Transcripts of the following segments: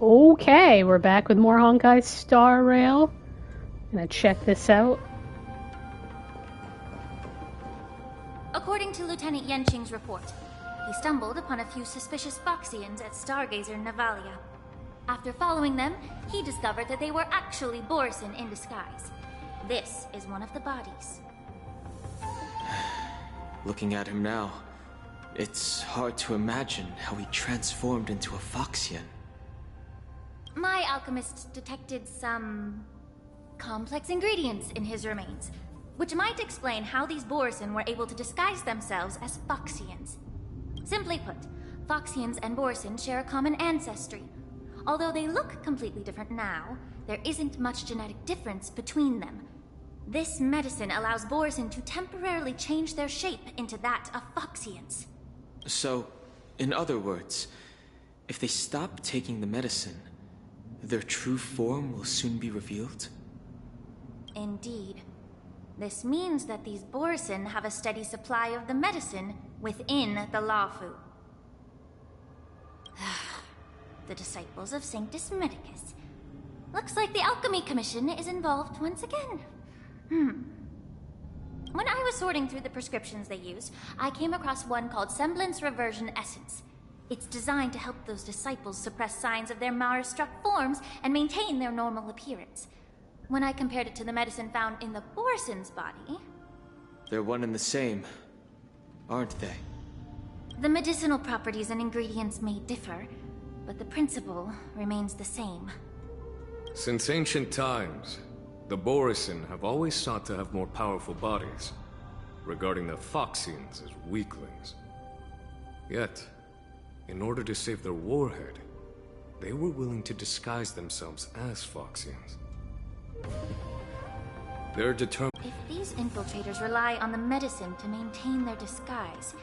Okay, we're back with more Honkai Star Rail. Gonna check this out. According to Lieutenant Yenqing's report, he stumbled upon a few suspicious Foxians at Stargazer Navalia. After following them, he discovered that they were actually Borison in disguise. This is one of the bodies. Looking at him now, it's hard to imagine how he transformed into a Foxian. My alchemist detected some complex ingredients in his remains, which might explain how these Borison were able to disguise themselves as Foxians. Simply put, Foxians and Borison share a common ancestry. Although they look completely different now, there isn't much genetic difference between them. This medicine allows Borison to temporarily change their shape into that of Foxians. So, in other words, if they stop taking the medicine, their true form will soon be revealed? Indeed. This means that these Borison have a steady supply of the medicine within the Lafu. The disciples of Sanctus Medicus. Looks like the Alchemy Commission is involved once again. When I was sorting through the prescriptions they used, I came across one called Semblance Reversion Essence. It's designed to help those disciples suppress signs of their Mara-struck forms and maintain their normal appearance. When I compared it to the medicine found in the Borison's body... They're one and the same, aren't they? The medicinal properties and ingredients may differ, but the principle remains the same. Since ancient times, the Borison have always sought to have more powerful bodies, regarding the Foxians as weaklings. Yet, in order to save their warhead, they were willing to disguise themselves as Foxians. They're determined. If these infiltrators rely on the medicine to maintain their disguise,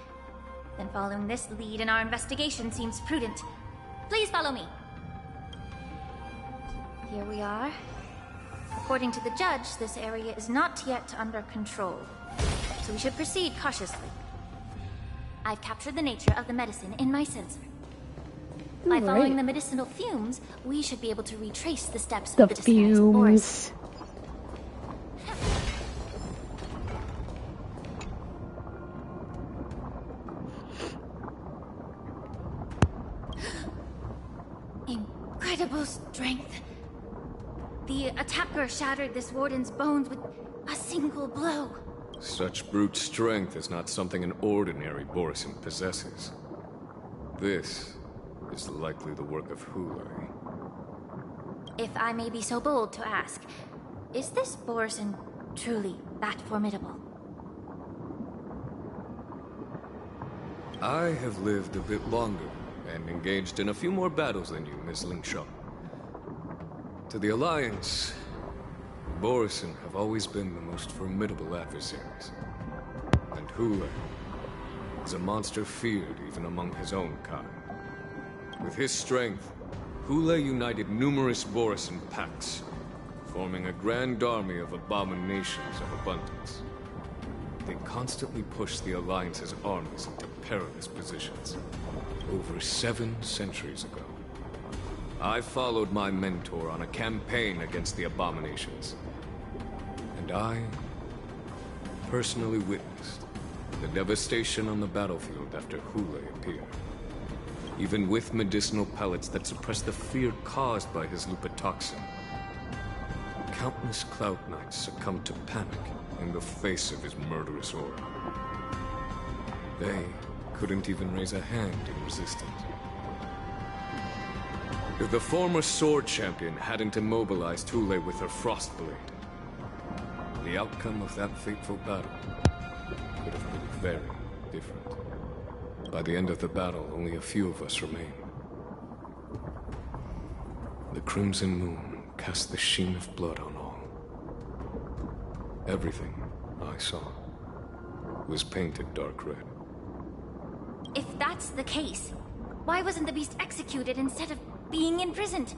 then following this lead in our investigation seems prudent. Please follow me. Here we are. According to the judge, this area is not yet under control, so we should proceed cautiously. I've captured the nature of the medicine in my sensor. By following the medicinal fumes, we should be able to retrace the steps of the disguised Boris. Incredible strength. The attacker shattered this warden's bones with a single blow. Such brute strength is not something an ordinary Borison possesses. This is likely the work of Hoolay. If I may be so bold to ask, is this Borison truly that formidable? I have lived a bit longer and engaged in a few more battles than you, Miss Lingshaw. To the Alliance, Borison have always been the most formidable adversaries. And Hoolay is a monster feared even among his own kind. With his strength, Hoolay united numerous Borison packs, forming a grand army of abominations of abundance. They constantly push the Alliance's armies into perilous positions. Over 7 centuries ago, I followed my mentor on a campaign against the abominations. And I personally witnessed the devastation on the battlefield after Hoolay appeared. Even with medicinal pellets that suppressed the fear caused by his lupatoxin, countless Cloud Knights succumbed to panic in the face of his murderous aura. They couldn't even raise a hand in resistance. If the former sword champion hadn't immobilized Hoolay with her frost blade, the outcome of that fateful battle could have been very different. By the end of the battle, only a few of us remained. The crimson moon cast the sheen of blood on all. Everything I saw was painted dark red. If that's the case, why wasn't the beast executed instead of being imprisoned?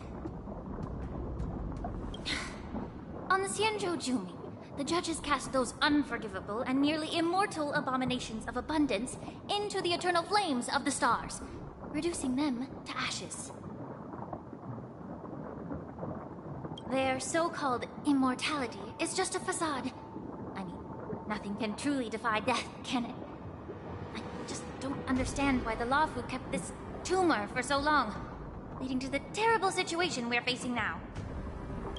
On the Xianzhou Jumi, the judges cast those unforgivable and nearly immortal abominations of abundance into the eternal flames of the stars. reducing them to ashes. Their so-called immortality is just a facade. I mean, nothing can truly defy death, can it? I just don't understand why the Lawfu kept this tumor for so long, leading to the terrible situation we're facing now.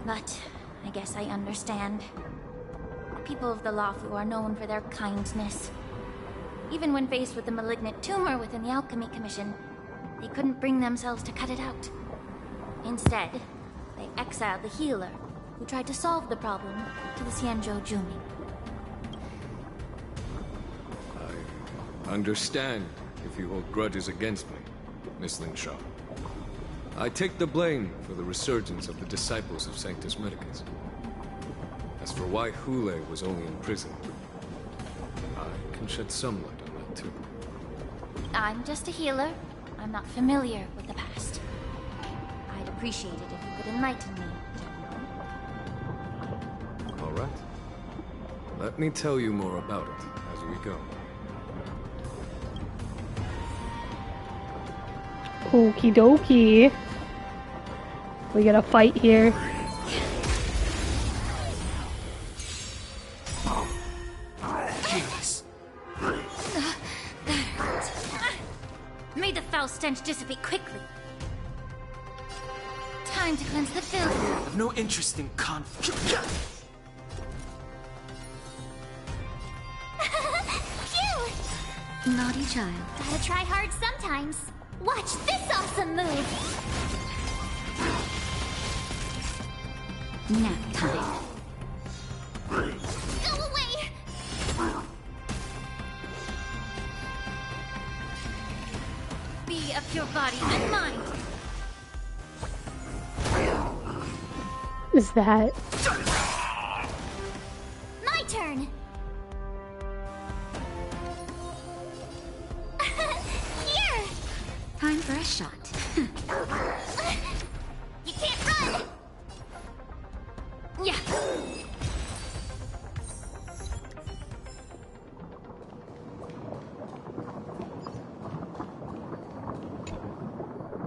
But I guess I understand. The people of the Lawfu are known for their kindness. Even when faced with the malignant tumor within the Alchemy Commission, they couldn't bring themselves to cut it out. Instead, they exiled the healer, who tried to solve the problem, to the Xianzhou Jumi. I understand if you hold grudges against me, Miss Lingshaw. I take the blame for the resurgence of the disciples of Sanctus Medicus. As for why Hoolay was only in prison, I can shed some light on that too. I'm just a healer. I'm not familiar with the past. I'd appreciate it if you could enlighten me, gentlemen. All right. Let me tell you more about it as we go. Okie dokie. We got a fight here. Jesus. That hurt. May the foul stench dissipate quickly. Time to cleanse the filth. I have no interest in conflict. Phew! Naughty child. Gotta try hard sometimes. Watch this awesome move! Nap time. Go away! Be of your body and mind. Is that? My turn! Here! Time for a shot. You can't run! Yeah.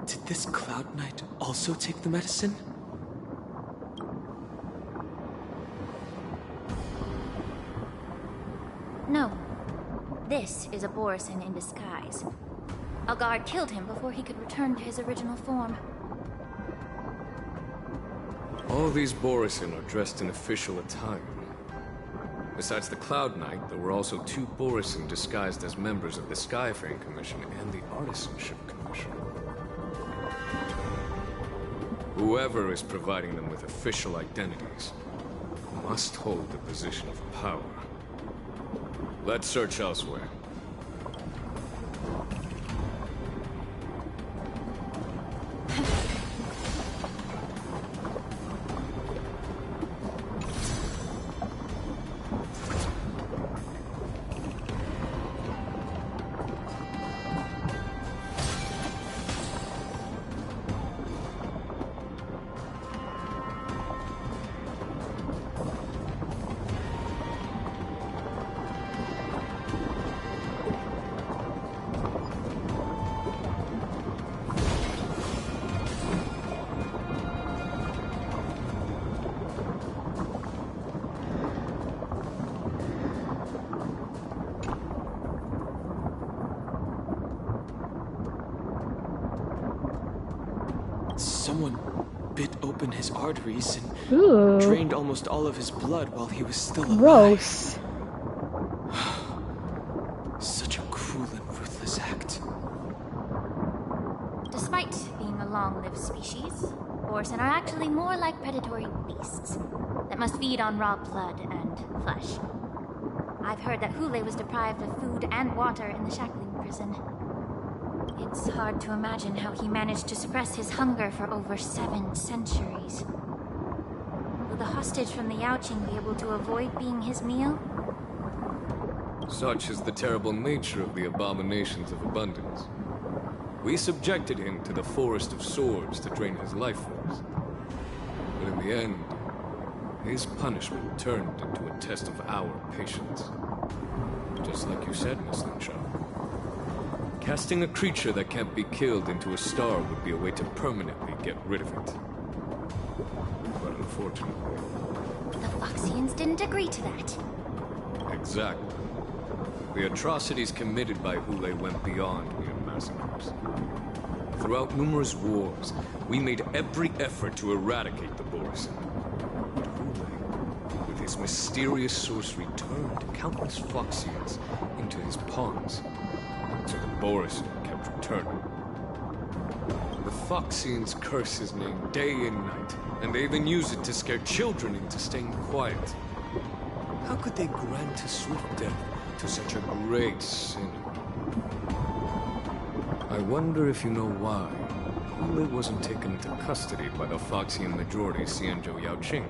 Did this Cloud Knight also take the medicine? No. This is a Borisin in disguise. A guard killed him before he could return to his original form. All these Borisin are dressed in official attire. Besides the Cloud Knight, there were also 2 Borisin disguised as members of the Skyfaring Commission and the Artisanship Commission. Whoever is providing them with official identities must hold a position of power. Let's search elsewhere. Someone bit open his arteries and Ooh. drained almost all of his blood while he was still alive. Gross. Such a cruel and ruthless act. Despite being a long-lived species, Borisin are actually more like predatory beasts that must feed on raw blood and flesh. I've heard that Hoolay was deprived of food and water in the shackling prison. It's hard to imagine how he managed to suppress his hunger for over 7 centuries. Will the hostage from the Yaoqing be able to avoid being his meal? Such is the terrible nature of the abominations of abundance. We subjected him to the Forest of Swords to drain his life force. But in the end, his punishment turned into a test of our patience. Just like you said, Miss Lingshaw. Casting a creature that can't be killed into a star would be a way to permanently get rid of it. But unfortunately... The Foxians didn't agree to that. Exactly. The atrocities committed by Hoolay went beyond mere massacres. Throughout numerous wars, we made every effort to eradicate the Borisin. But Hoolay, with his mysterious sorcery, turned countless Foxians into his pawns. So the Borisin kept returning. The Foxians curse his name day and night, and they even use it to scare children into staying quiet. How could they grant a swift death to such a great sinner? I wonder if you know why Hoolay wasn't taken into custody by the Foxian majority Xianzhou Yaoqing,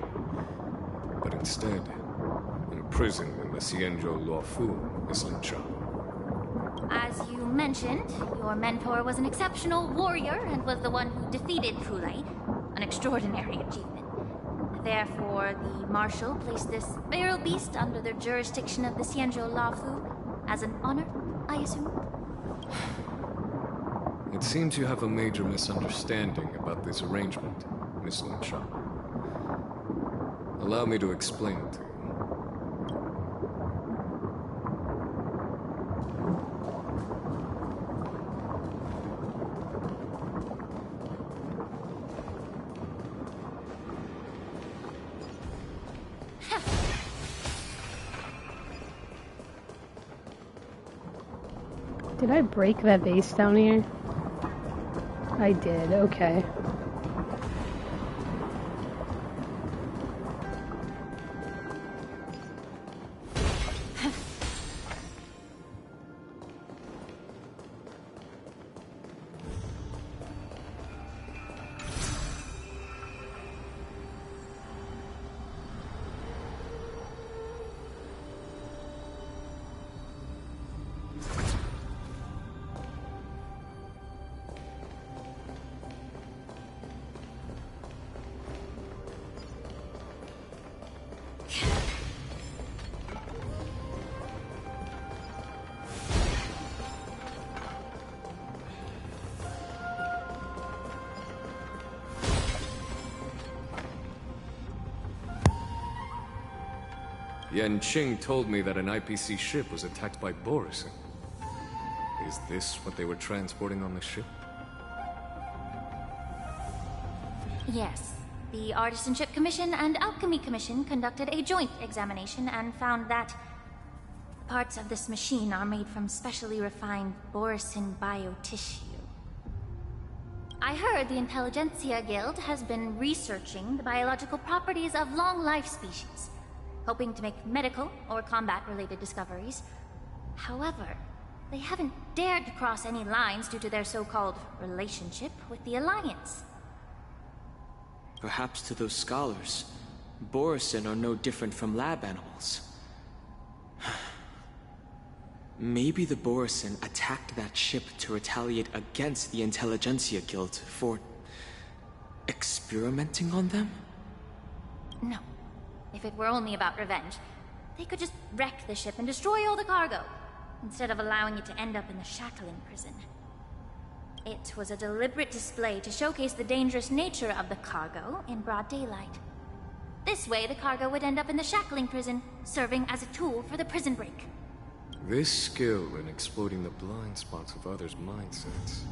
but instead imprisoned in the Xianzhou Luofu, Miss Lingsha. As you mentioned, your mentor was an exceptional warrior and was the one who defeated Hoolay, an extraordinary achievement. Therefore, the Marshal placed this feral beast under the jurisdiction of the Xianzhou Luofu as an honor, I assume? It seems you have a major misunderstanding about this arrangement, Miss Lingsha. Allow me to explain it to you. Did I break that vase down here? I did, okay. Yanqing told me that an IPC ship was attacked by Borisin. Is this what they were transporting on the ship? Yes. The Artisanship Commission and Alchemy Commission conducted a joint examination and found that parts of this machine are made from specially refined Borisin biotissue. I heard the Intelligentsia Guild has been researching the biological properties of long-life species, hoping to make medical or combat-related discoveries. However, they haven't dared to cross any lines due to their so-called relationship with the Alliance. Perhaps to those scholars, Borisin are no different from lab animals. Maybe the Borisin attacked that ship to retaliate against the Intelligentsia Guild for experimenting on them? No. If it were only about revenge, they could just wreck the ship and destroy all the cargo, instead of allowing it to end up in the shackling prison. It was a deliberate display to showcase the dangerous nature of the cargo in broad daylight. This way, the cargo would end up in the shackling prison, serving as a tool for the prison break. This skill in exploiting the blind spots of others' mindsets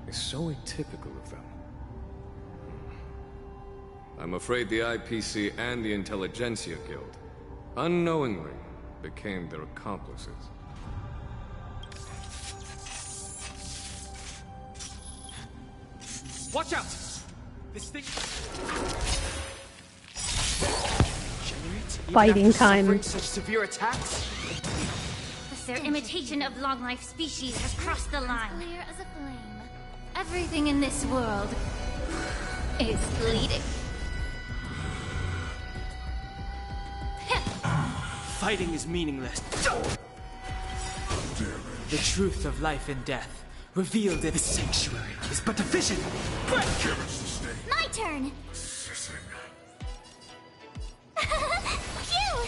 is so atypical of them. I'm afraid the IPC and the Intelligentsia Guild unknowingly became their accomplices. Watch out! This thing... Fighting time. Such severe attacks? Their imitation of long-life species has crossed the line. Clear as a flame. Everything in this world is bleeding. Fighting is meaningless. The truth of life and death, revealed in the sanctuary, is but a vision. My turn! Phew!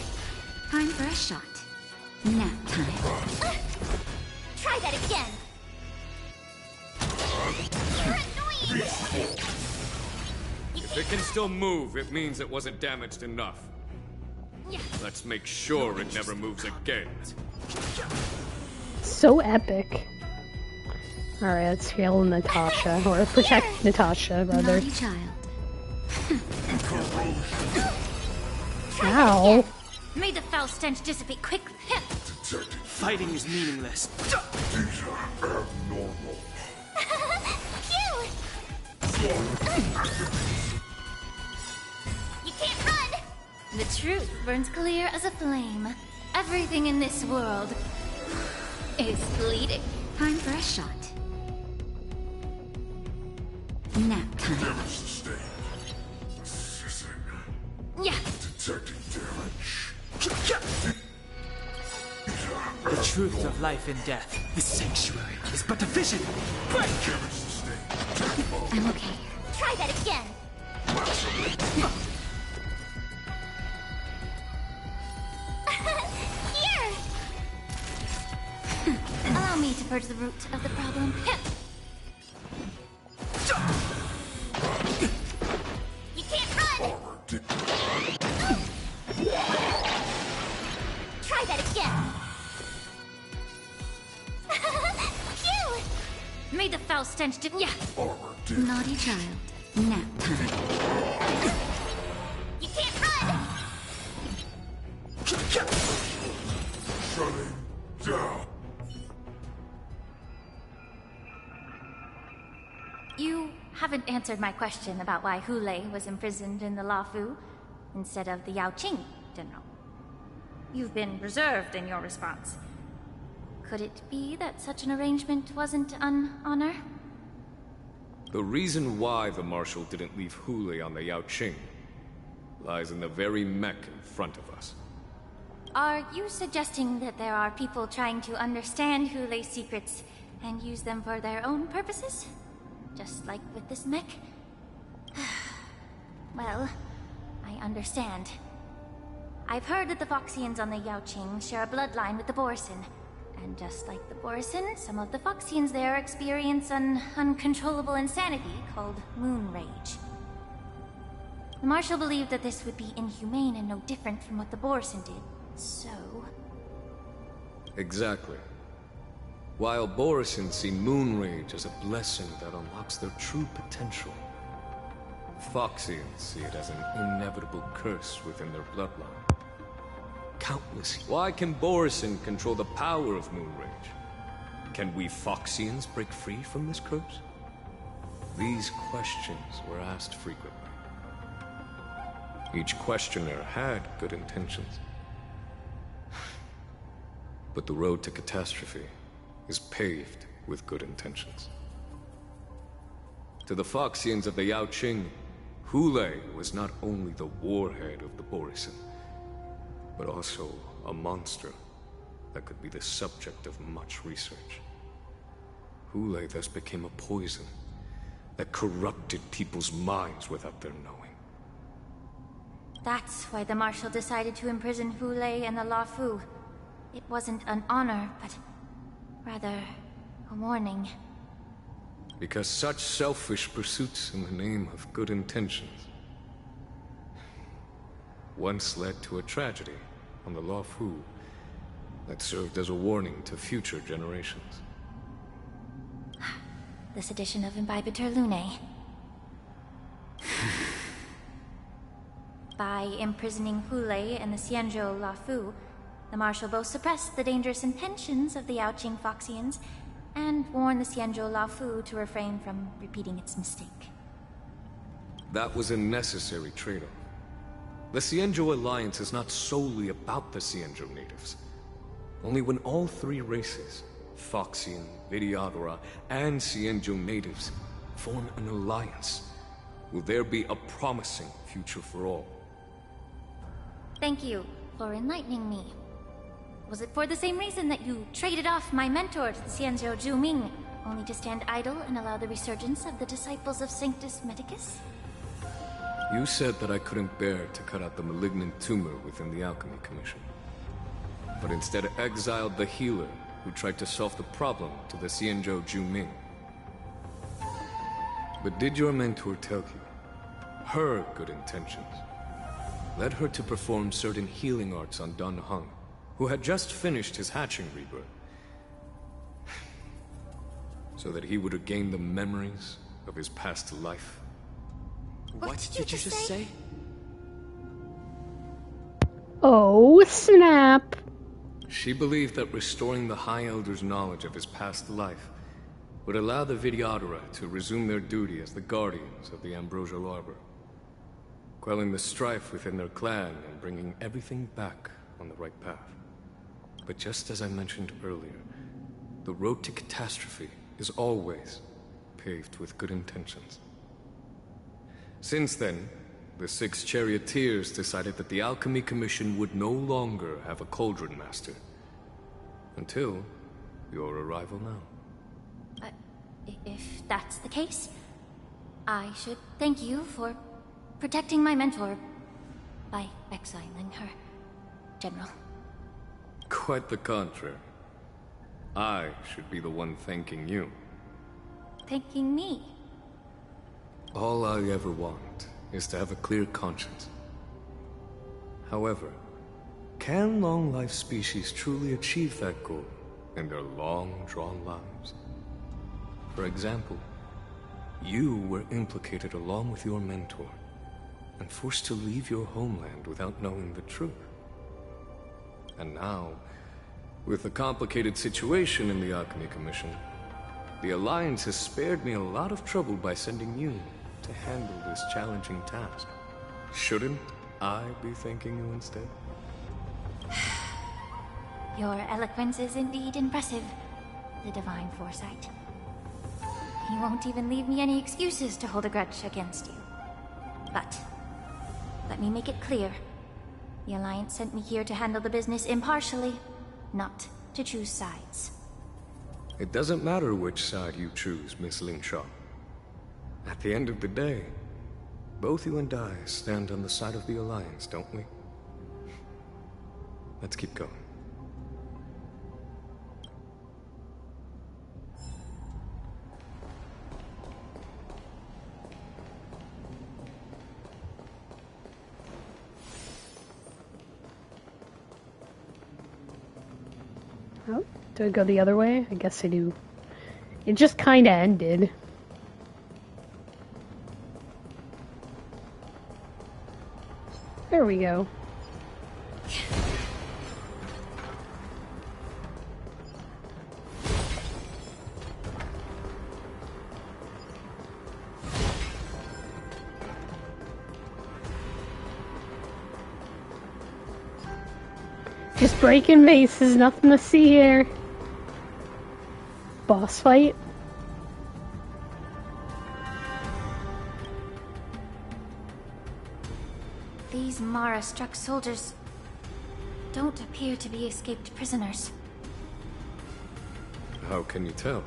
Time for a shot. Nap time. Try that again! If it can still move, it means it wasn't damaged enough. Let's make sure it never moves again. So epic. Alright, let's heal Natasha, or protect Natasha, rather. Naughty child. Ow. May the foul stench dissipate quickly. Fighting is meaningless. You can't run! The truth burns clear as a flame. Everything in this world is bleeding. Time for a shot. Nap time. Yeah. The truth of life and death. The sanctuary is but a vision. I'm okay. Try that again. Here! Allow me to purge the root of the problem. You can't run! Try that again. Phew! May the foul stench yeah. Naughty child. Nap time. You can't run! Shutting down. You haven't answered my question about why Hoolay was imprisoned in the Lafu instead of the Yaoqing, General. You've been reserved in your response. Could it be that such an arrangement wasn't an honor? The reason why the Marshal didn't leave Hoolay on the Yaoqing lies in the very mech in front of us. Are you suggesting that there are people trying to understand Hoolay's secrets and use them for their own purposes? Just like with this mech? Well, I understand. I've heard that the Foxians on the Yaoqing share a bloodline with the Borisin. And just like the Borisin, some of the Foxians there experience an uncontrollable insanity called moon rage. The Marshal believed that this would be inhumane and no different from what the Borisin did, so... Exactly. While Borisin see moon rage as a blessing that unlocks their true potential, Foxians see it as an inevitable curse within their bloodline. Countless. Why can Borisin control the power of moon rage? Can we Foxians break free from this curse? These questions were asked frequently. Each questioner had good intentions. But the road to catastrophe is paved with good intentions. To the Foxians of the Yaoqing, Hoolay was not only the warhead of the Borisin, but also a monster that could be the subject of much research. Hoolay thus became a poison that corrupted people's minds without their knowing. That's why the Marshal decided to imprison Hoolay and the Lafu. It wasn't an honor, but rather a warning. Because such selfish pursuits in the name of good intentions once led to a tragedy on the Lafu that served as a warning to future generations. This edition of Imbibitor Lunae. By imprisoning Hoolay and the Xianzhou Lafu, the Marshal both suppressed the dangerous intentions of the Yaoqing Foxians and warned the Xianzhou Lafu to refrain from repeating its mistake. That was a necessary trade-off. The Xianzhou Alliance is not solely about the Xianzhou natives. Only when all three races, Foxian, Vidyadhara, and Xianzhou natives, form an alliance, will there be a promising future for all. Thank you for enlightening me. Was it for the same reason that you traded off my mentor to the Xianzhou Zhuming, only to stand idle and allow the resurgence of the disciples of Sanctus Medicus? You said that I couldn't bear to cut out the malignant tumor within the Alchemy Commission, but instead exiled the healer who tried to solve the problem to the Xianzhou Zhuming. But did your mentor tell you her good intentions led her to perform certain healing arts on Dan Heng, who had just finished his hatching rebirth, so that he would regain the memories of his past life? What did you just say? Oh, snap. She believed that restoring the High Elder's knowledge of his past life would allow the Vidyadhara to resume their duty as the guardians of the Ambrosial Arbor, quelling the strife within their clan and bringing everything back on the right path. But just as I mentioned earlier, the road to catastrophe is always paved with good intentions. Since then, the 6 charioteers decided that the Alchemy Commission would no longer have a cauldron master. Until your arrival now. If that's the case, I should thank you for protecting my mentor by exiling her, General. Quite the contrary. I should be the one thanking you. Thanking me? All I ever want is to have a clear conscience. However, can long-life species truly achieve that goal in their long-drawn lives? For example, you were implicated along with your mentor, and forced to leave your homeland without knowing the truth. And now, with the complicated situation in the Alchemy Commission, the Alliance has spared me a lot of trouble by sending you to handle this challenging task. Shouldn't I be thanking you instead? Your eloquence is indeed impressive, the divine foresight. You won't even leave me any excuses to hold a grudge against you. But, let me make it clear. The Alliance sent me here to handle the business impartially, not to choose sides. It doesn't matter which side you choose, Miss Lingshaw. At the end of the day, both you and I stand on the side of the Alliance, don't we? Let's keep going. Oh, do I go the other way? I guess I do. It just kinda ended. There we go. Just breaking vases, nothing to see here. Boss fight. These Mara-struck soldiers don't appear to be escaped prisoners. How can you tell?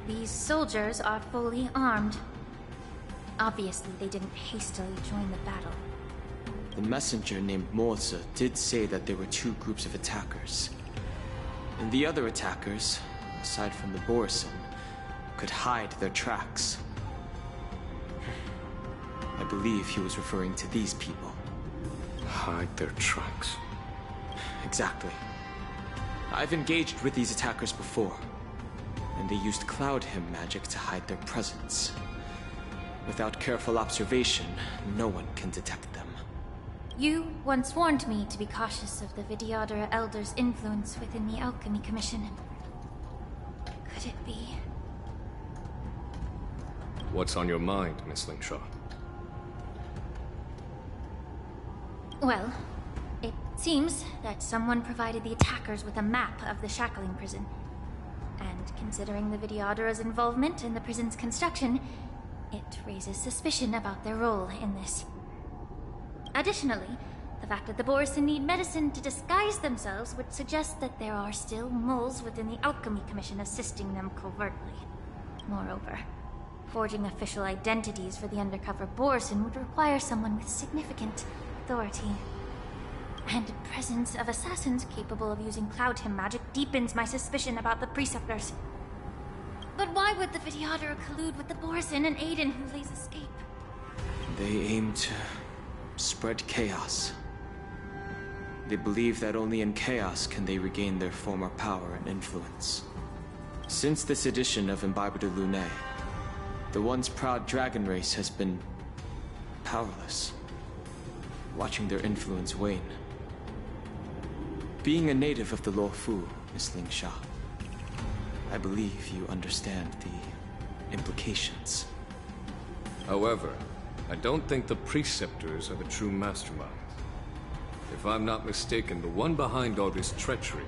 These soldiers are fully armed. Obviously, they didn't hastily join the battle. The messenger named Morza did say that there were 2 groups of attackers. And the other attackers, aside from the Borison, could hide their tracks. I believe he was referring to these people. Hide their tracks. Exactly. I've engaged with these attackers before, and they used Cloud Hymn magic to hide their presence. Without careful observation, no one can detect them. You once warned me to be cautious of the Vidyadhara Elder's influence within the Alchemy Commission. Could it be? What's on your mind, Miss Lingshaw? Well, it seems that someone provided the attackers with a map of the shackling prison. And considering the Vidyadhara's involvement in the prison's construction, it raises suspicion about their role in this. Additionally, the fact that the Borison need medicine to disguise themselves would suggest that there are still moles within the Alchemy Commission assisting them covertly. Moreover, forging official identities for the undercover Borison would require someone with significant authority. And the presence of assassins capable of using Cloud Hymn magic deepens my suspicion about the Preceptors. But why would the Videodora collude with the Borson and aid in Hoolay's escape? They aim to spread chaos. They believe that only in chaos can they regain their former power and influence. Since this edition of Imbibe de Lune, the once proud dragon race has been powerless, watching their influence wane. Being a native of the Luofu, Miss Lingsha, I believe you understand the implications. However, I don't think the Preceptors are the true masterminds. If I'm not mistaken, the one behind all this treachery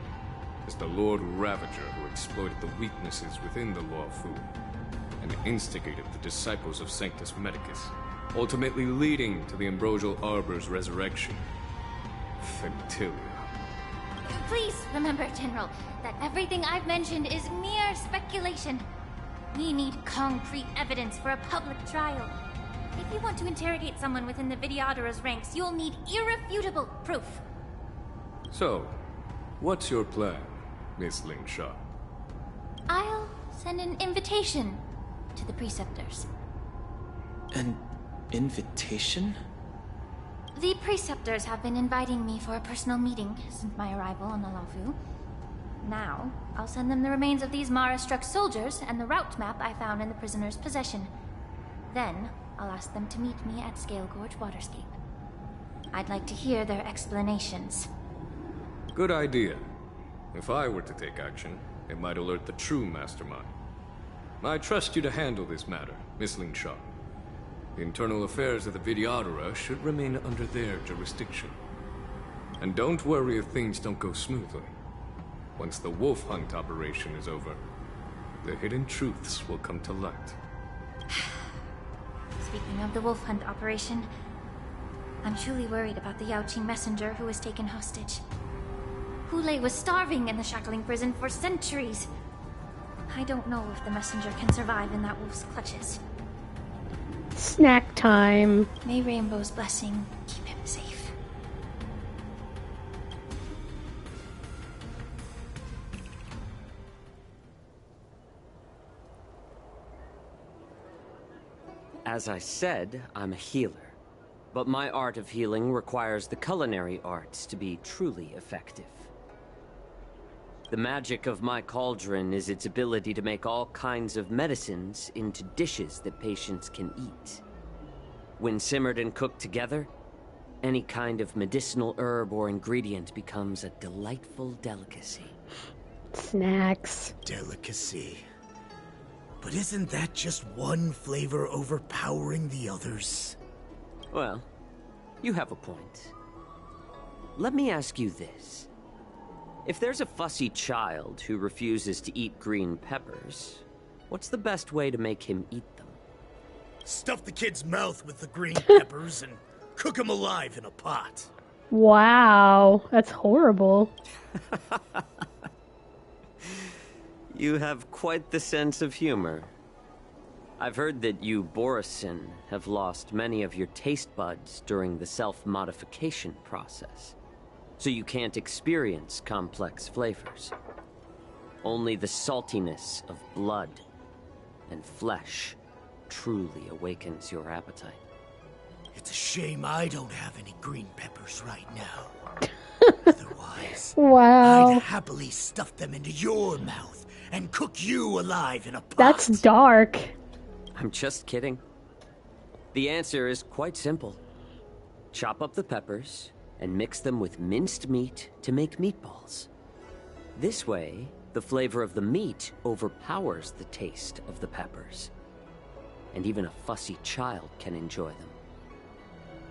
is the Lord Ravager who exploited the weaknesses within the Luofu and instigated the disciples of Sanctus Medicus, ultimately leading to the Ambrosial Arbor's resurrection. Fentilia. Please remember, General, that everything I've mentioned is mere speculation. We need concrete evidence for a public trial. If you want to interrogate someone within the Videodora's ranks, you'll need irrefutable proof. So, what's your plan, Miss Lingsha? I'll send an invitation to the Preceptors. An invitation? The Preceptors have been inviting me for a personal meeting since my arrival on the Luofu. Now, I'll send them the remains of these Mara-struck soldiers and the route map I found in the prisoner's possession. Then, I'll ask them to meet me at Scale Gorge Waterscape. I'd like to hear their explanations. Good idea. If I were to take action, it might alert the true mastermind. I trust you to handle this matter, Miss Lingsha. The internal affairs of the Videodora should remain under their jurisdiction. And don't worry if things don't go smoothly. Once the wolf hunt operation is over, the hidden truths will come to light. Speaking of the wolf hunt operation, I'm truly worried about the Yaoqing messenger who was taken hostage. Hoolay was starving in the shackling prison for centuries. I don't know if the messenger can survive in that wolf's clutches. Snack time. May Rainbow's blessing keep him safe. As I said, I'm a healer. But my art of healing requires the culinary arts to be truly effective. The magic of my cauldron is its ability to make all kinds of medicines into dishes that patients can eat. When simmered and cooked together, any kind of medicinal herb or ingredient becomes a delightful delicacy. Snacks. Delicacy. But isn't that just one flavor overpowering the others? Well, you have a point. Let me ask you this. If there's a fussy child who refuses to eat green peppers, what's the best way to make him eat them? Stuff the kid's mouth with the green peppers and cook him alive in a pot. Wow, that's horrible. You have quite the sense of humor. I've heard that you, Borison, have lost many of your taste buds during the self-modification process, so you can't experience complex flavors. Only the saltiness of blood and flesh truly awakens your appetite. It's a shame I don't have any green peppers right now. Otherwise, Wow. I'd happily stuff them into your mouth and cook you alive in a pot. That's dark. I'm just kidding. The answer is quite simple. Chop up the peppers and mix them with minced meat to make meatballs. This way, the flavor of the meat overpowers the taste of the peppers. And even a fussy child can enjoy them.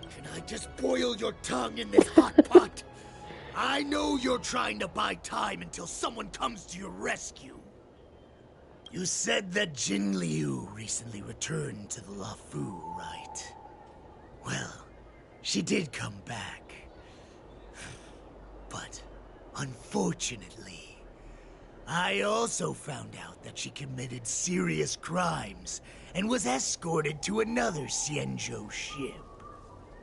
Can I just boil your tongue in this hot pot? I know you're trying to buy time until someone comes to your rescue. You said that Jin Liu recently returned to the Luofu, right? Well, she did come back. But, unfortunately, I also found out that she committed serious crimes and was escorted to another Xianzhou ship.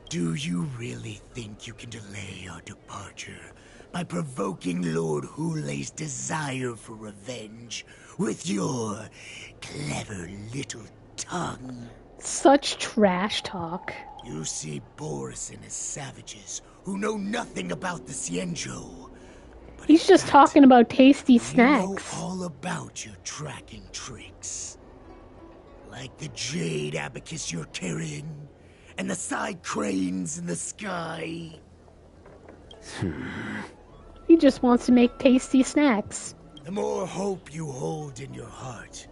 Do you really think you can delay our departure by provoking Lord Hoolay's desire for revenge with your clever little tongue. Such trash talk. You see Boris and his savages who know nothing about the Xianzhou. But He's just talking about tasty we snacks. know all about your tracking tricks. Like the jade abacus you're carrying, and the side cranes in the sky. He just wants to make tasty snacks. The more hope you hold in your heart,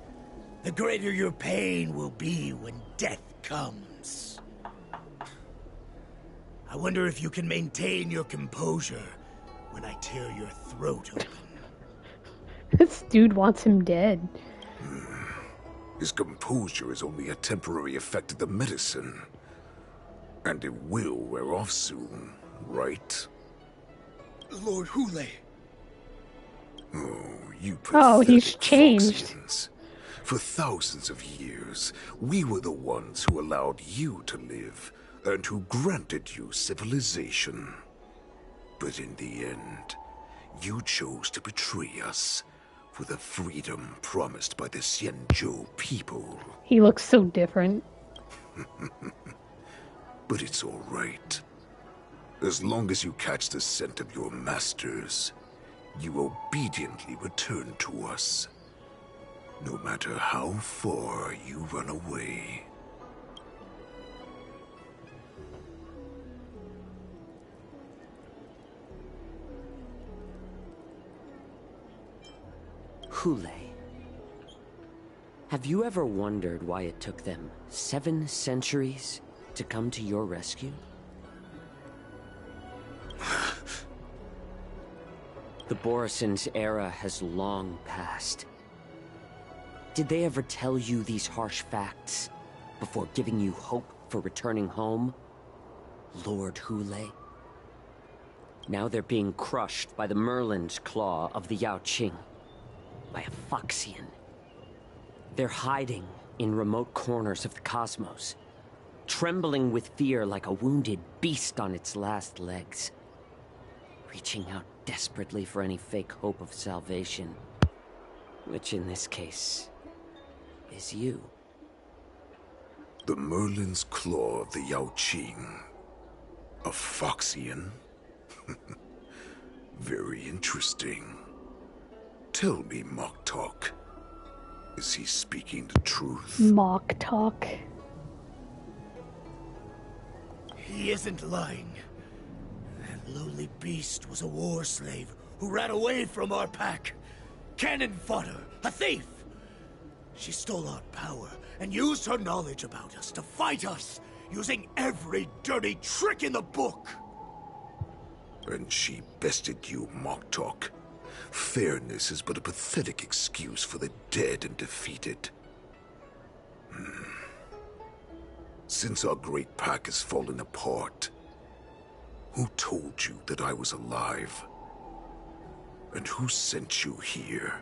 the greater your pain will be when death comes. I wonder if you can maintain your composure when I tear your throat open. This dude wants him dead. His composure is only a temporary effect of the medicine. And it will wear off soon, right? Lord Hoolay. Oh, you Oh, he's pathetic changed. Foxians. For thousands of years, we were the ones who allowed you to live, and who granted you civilization. But in the end, you chose to betray us for the freedom promised by the Xianzhou people. He looks so different. But it's all right. As long as you catch the scent of your masters, you obediently return to us. No matter how far you run away. Hoolay. Have you ever wondered why it took them 7 centuries to come to your rescue? The Borison's era has long passed. Did they ever tell you these harsh facts before giving you hope for returning home, Lord Hoolay? Now they're being crushed by the Merlin's claw of the Yaoqing, by a Foxian. They're hiding in remote corners of the cosmos, trembling with fear like a wounded beast on its last legs, reaching out desperately for any fake hope of salvation, which in this case is you. The Merlin's claw of the Yaoqing. A Foxian? Very interesting. Tell me, Mock Talk. Is he speaking the truth? Mock talk. He isn't lying. That lowly beast was a war slave who ran away from our pack. Cannon fodder, a thief. She stole our power and used her knowledge about us to fight us, using every dirty trick in the book. And she bested you, Mock Talk. Fairness is but a pathetic excuse for the dead and defeated. Since our great pack has fallen apart, who told you that I was alive? And who sent you here?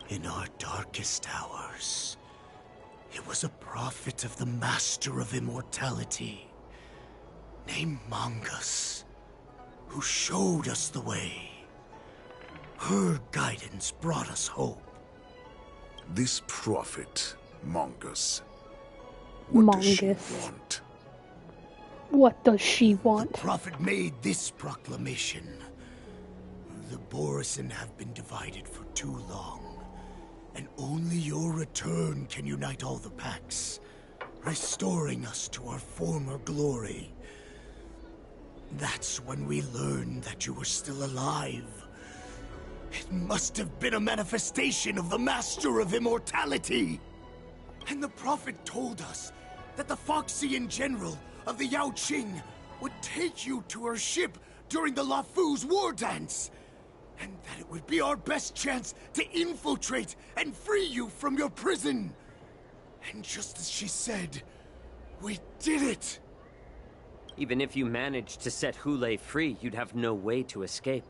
In our darkest hours, it was a prophet of the Master of Immortality, named Mongus, who showed us the way. Her guidance brought us hope. This prophet, Mongus. What does she Mongus. want? What does she want? The prophet made this proclamation. The Borison have been divided for too long, and only your return can unite all the packs, restoring us to our former glory. That's when we learned that you were still alive. It must have been a manifestation of the Master of Immortality. And the prophet told us that the Foxian general of the Yaoqing would take you to her ship during the Lafu's war dance, and that it would be our best chance to infiltrate and free you from your prison. And just as she said, we did it! Even if you managed to set Hoolay free, you'd have no way to escape.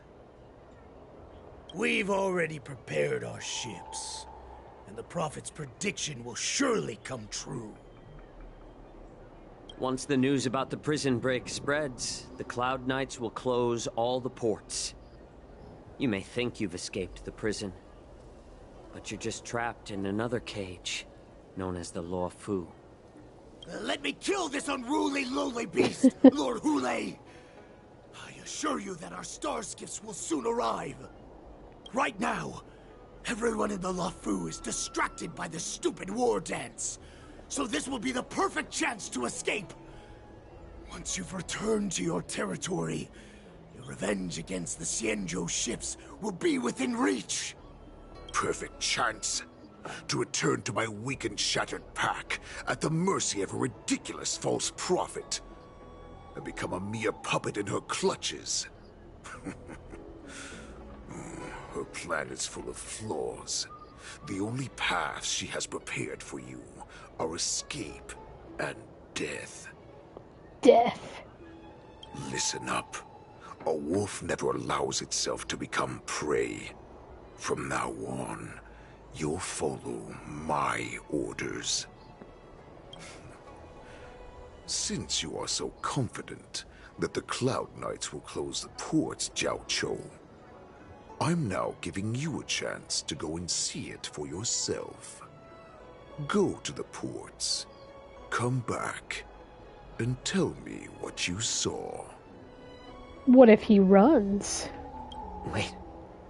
We've already prepared our ships, and the prophet's prediction will surely come true. Once the news about the prison break spreads, the Cloud Knights will close all the ports. You may think you've escaped the prison, But you're just trapped in another cage, known as the Law Fu. Let me kill this unruly, lowly beast, Lord Hoolay! I assure you that our star skiffs will soon arrive. Right now, everyone in the LaFu is distracted by this stupid war dance. So this will be the perfect chance to escape. Once you've returned to your territory, your revenge against the Xianzhou ships will be within reach. Perfect chance to return to my weak and shattered pack at the mercy of a ridiculous false prophet and become a mere puppet in her clutches. Her plan is full of flaws. The only paths she has prepared for you are escape and death. Death. Listen up. A wolf never allows itself to become prey. From now on, you'll follow my orders. Since you are so confident that the Cloud Knights will close the ports, Jiao Chou, I'm now giving you a chance to go and see it for yourself. Go to the ports, come back, and tell me what you saw. What if he runs? Wait,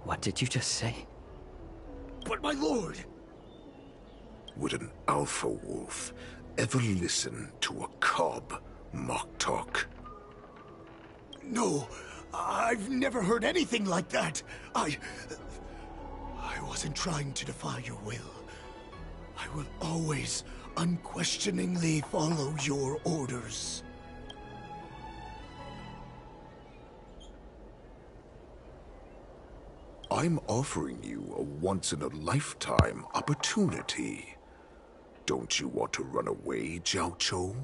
what did you just say? But my lord! Would an alpha wolf ever listen to a cub, Moktok? No, I've never heard anything like that. I wasn't trying to defy your will. I will always unquestioningly follow your orders. I'm offering you a once-in-a-lifetime opportunity. Don't you want to run away, Jiao Chou?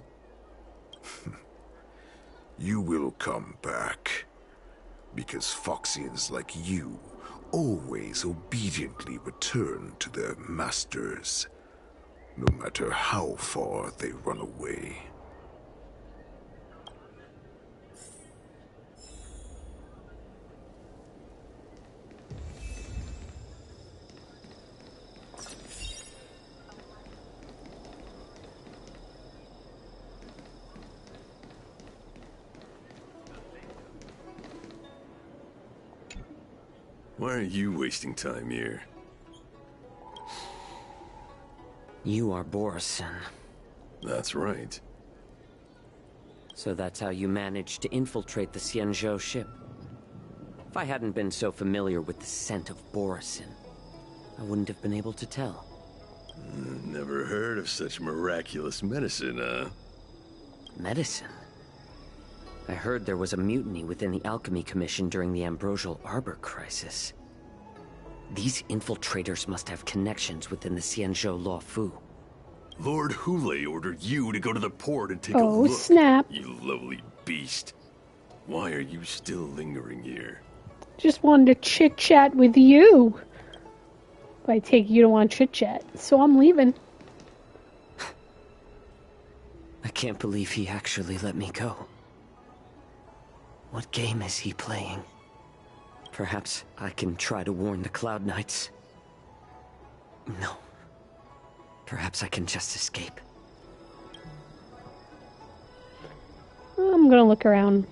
You will come back. Because Foxians like you always obediently return to their masters, no matter how far they run away. Why are you wasting time here? You are Borison. That's right. So that's how you managed to infiltrate the Xianzhou ship. If I hadn't been so familiar with the scent of Borison, I wouldn't have been able to tell. Never heard of such miraculous medicine, huh? Medicine? I heard there was a mutiny within the Alchemy Commission during the Ambrosial Arbor crisis. These infiltrators must have connections within the Xianzhou Law Fu. Lord Hoolay ordered you to go to the port and take a Oh, look. snap. You lowly beast. Why are you still lingering here? Just wanted to chit-chat with you. But I take it you don't want chit-chat, so I'm leaving. I can't believe he actually let me go. What game is he playing? Perhaps I can try to warn the Cloud Knights. No. Perhaps I can just escape. I'm gonna look around.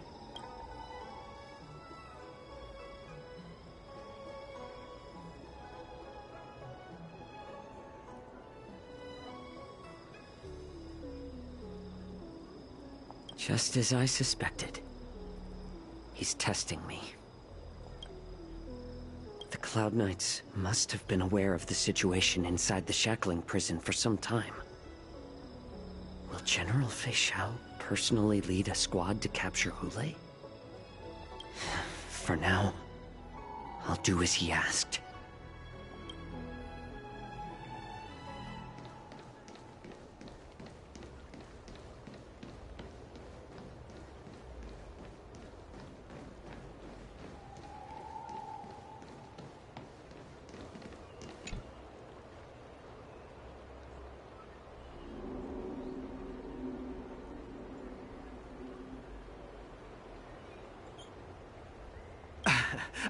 Just as I suspected. He's testing me. The Cloud Knights must have been aware of the situation inside the shackling prison for some time. Will General Fei Xiao personally lead a squad to capture Hoolay? For now, I'll do as he asked.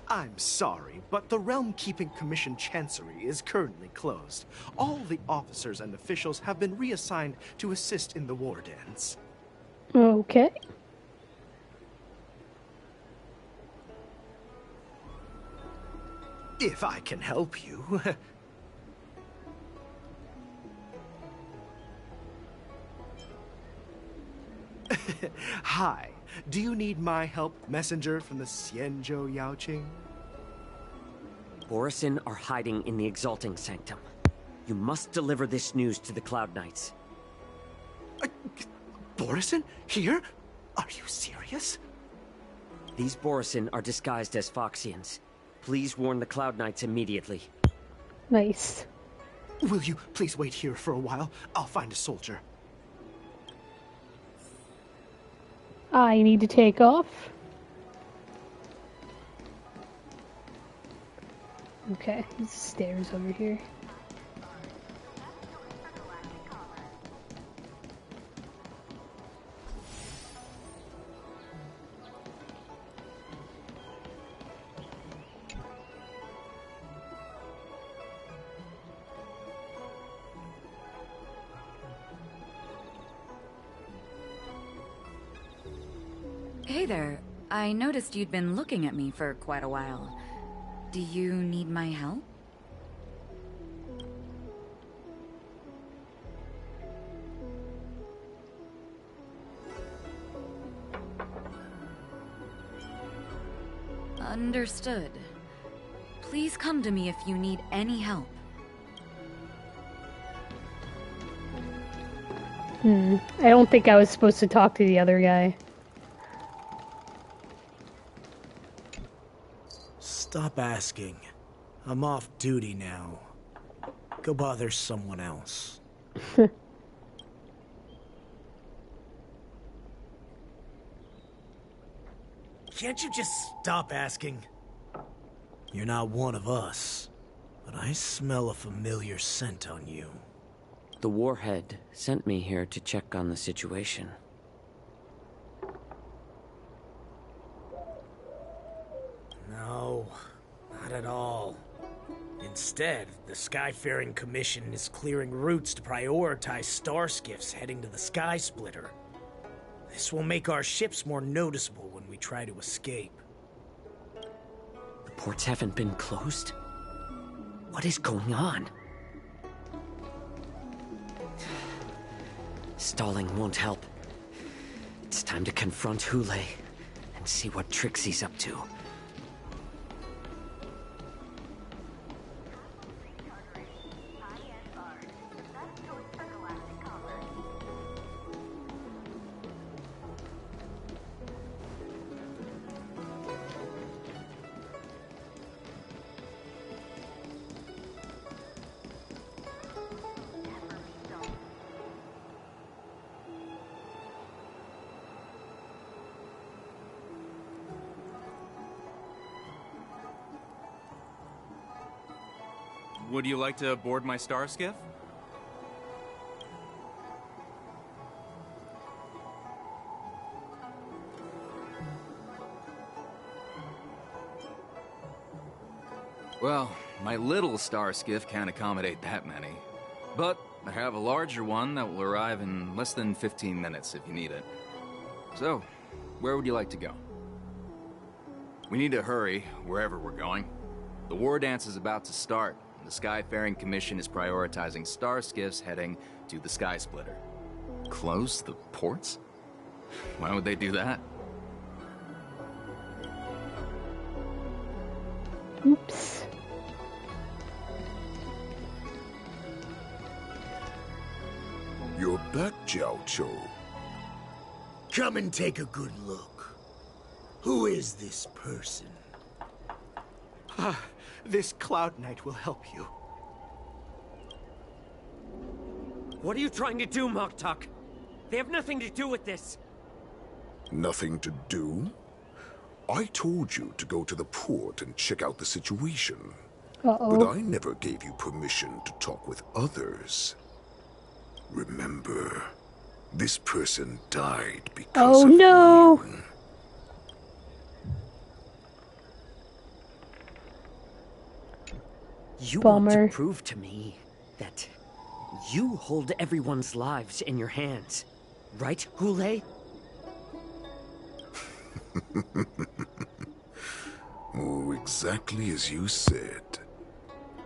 I'm sorry, but the Realm Keeping Commission Chancery is currently closed. All the officers and officials have been reassigned to assist in the war dance. Okay. If I can help you. Hi. Do you need my help, messenger from the Xianzhou Yaoqing? Borisin are hiding in the Exalting Sanctum. You must deliver this news to the Cloud Knights. Borisin? Here? Are you serious? These Borisin are disguised as Foxians. Please warn the Cloud Knights immediately. Nice. Will you please wait here for a while? I'll find a soldier. I need to take off. Okay, there's stairs over here. Hey there. I noticed you'd been looking at me for quite a while. Do you need my help? Understood. Please come to me if you need any help. I don't think I was supposed to talk to the other guy. Stop asking. I'm off duty now. Go bother someone else. Can't you just stop asking? You're not one of us, but I smell a familiar scent on you. The Warhead sent me here to check on the situation. No, not at all. Instead, the Skyfaring Commission is clearing routes to prioritize star skiffs heading to the Sky Splitter. This will make our ships more noticeable when we try to escape. The ports haven't been closed? What is going on? Stalling won't help. It's time to confront Hoolay and see what tricks he's up to. Would you like to board my star skiff? Well, my little star skiff can't accommodate that many. But I have a larger one that will arrive in less than 15 minutes if you need it. So, where would you like to go? We need to hurry, wherever we're going. The war dance is about to start. The Skyfaring Commission is prioritizing star skiffs heading to the Sky Splitter. Close the ports? Why would they do that? Oops. You're back, Jiao Chou. Come and take a good look. Who is this person? This Cloud Knight will help you. What are you trying to do, Moktuk? They have nothing to do with this. Nothing to do? I told you to go to the port and check out the situation. Uh-oh. But I never gave you permission to talk with others. Remember, this person died because of no! you. You Bummer. want to prove to me that you hold everyone's lives in your hands, right, Hoolay? Oh, exactly as you said.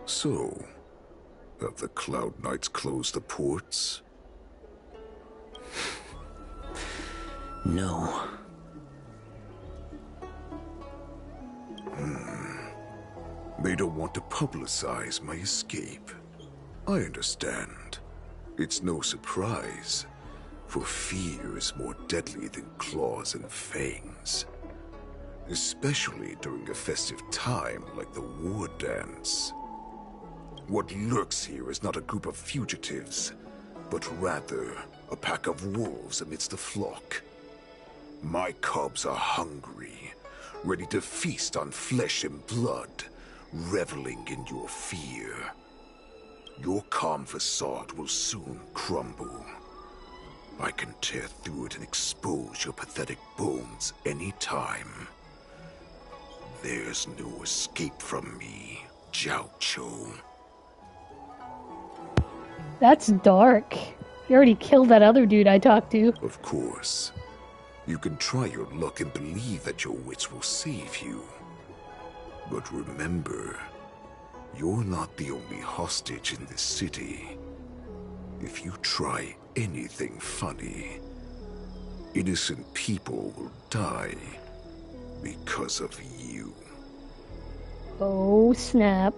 So, have the Cloud Knights closed the ports? No. They don't want to publicize my escape. I understand. It's no surprise, for fear is more deadly than claws and fangs. Especially during a festive time like the war dance. What lurks here is not a group of fugitives, but rather a pack of wolves amidst the flock. My cubs are hungry, ready to feast on flesh and blood, reveling in your fear. Your calm facade will soon crumble. I can tear through it and expose your pathetic bones any time. There's no escape from me, Jiao Cho. That's dark. You already killed that other dude I talked to. Of course. You can try your luck and believe that your wits will save you. But remember, you're not the only hostage in this city. If you try anything funny, innocent people will die because of you. Oh, snap.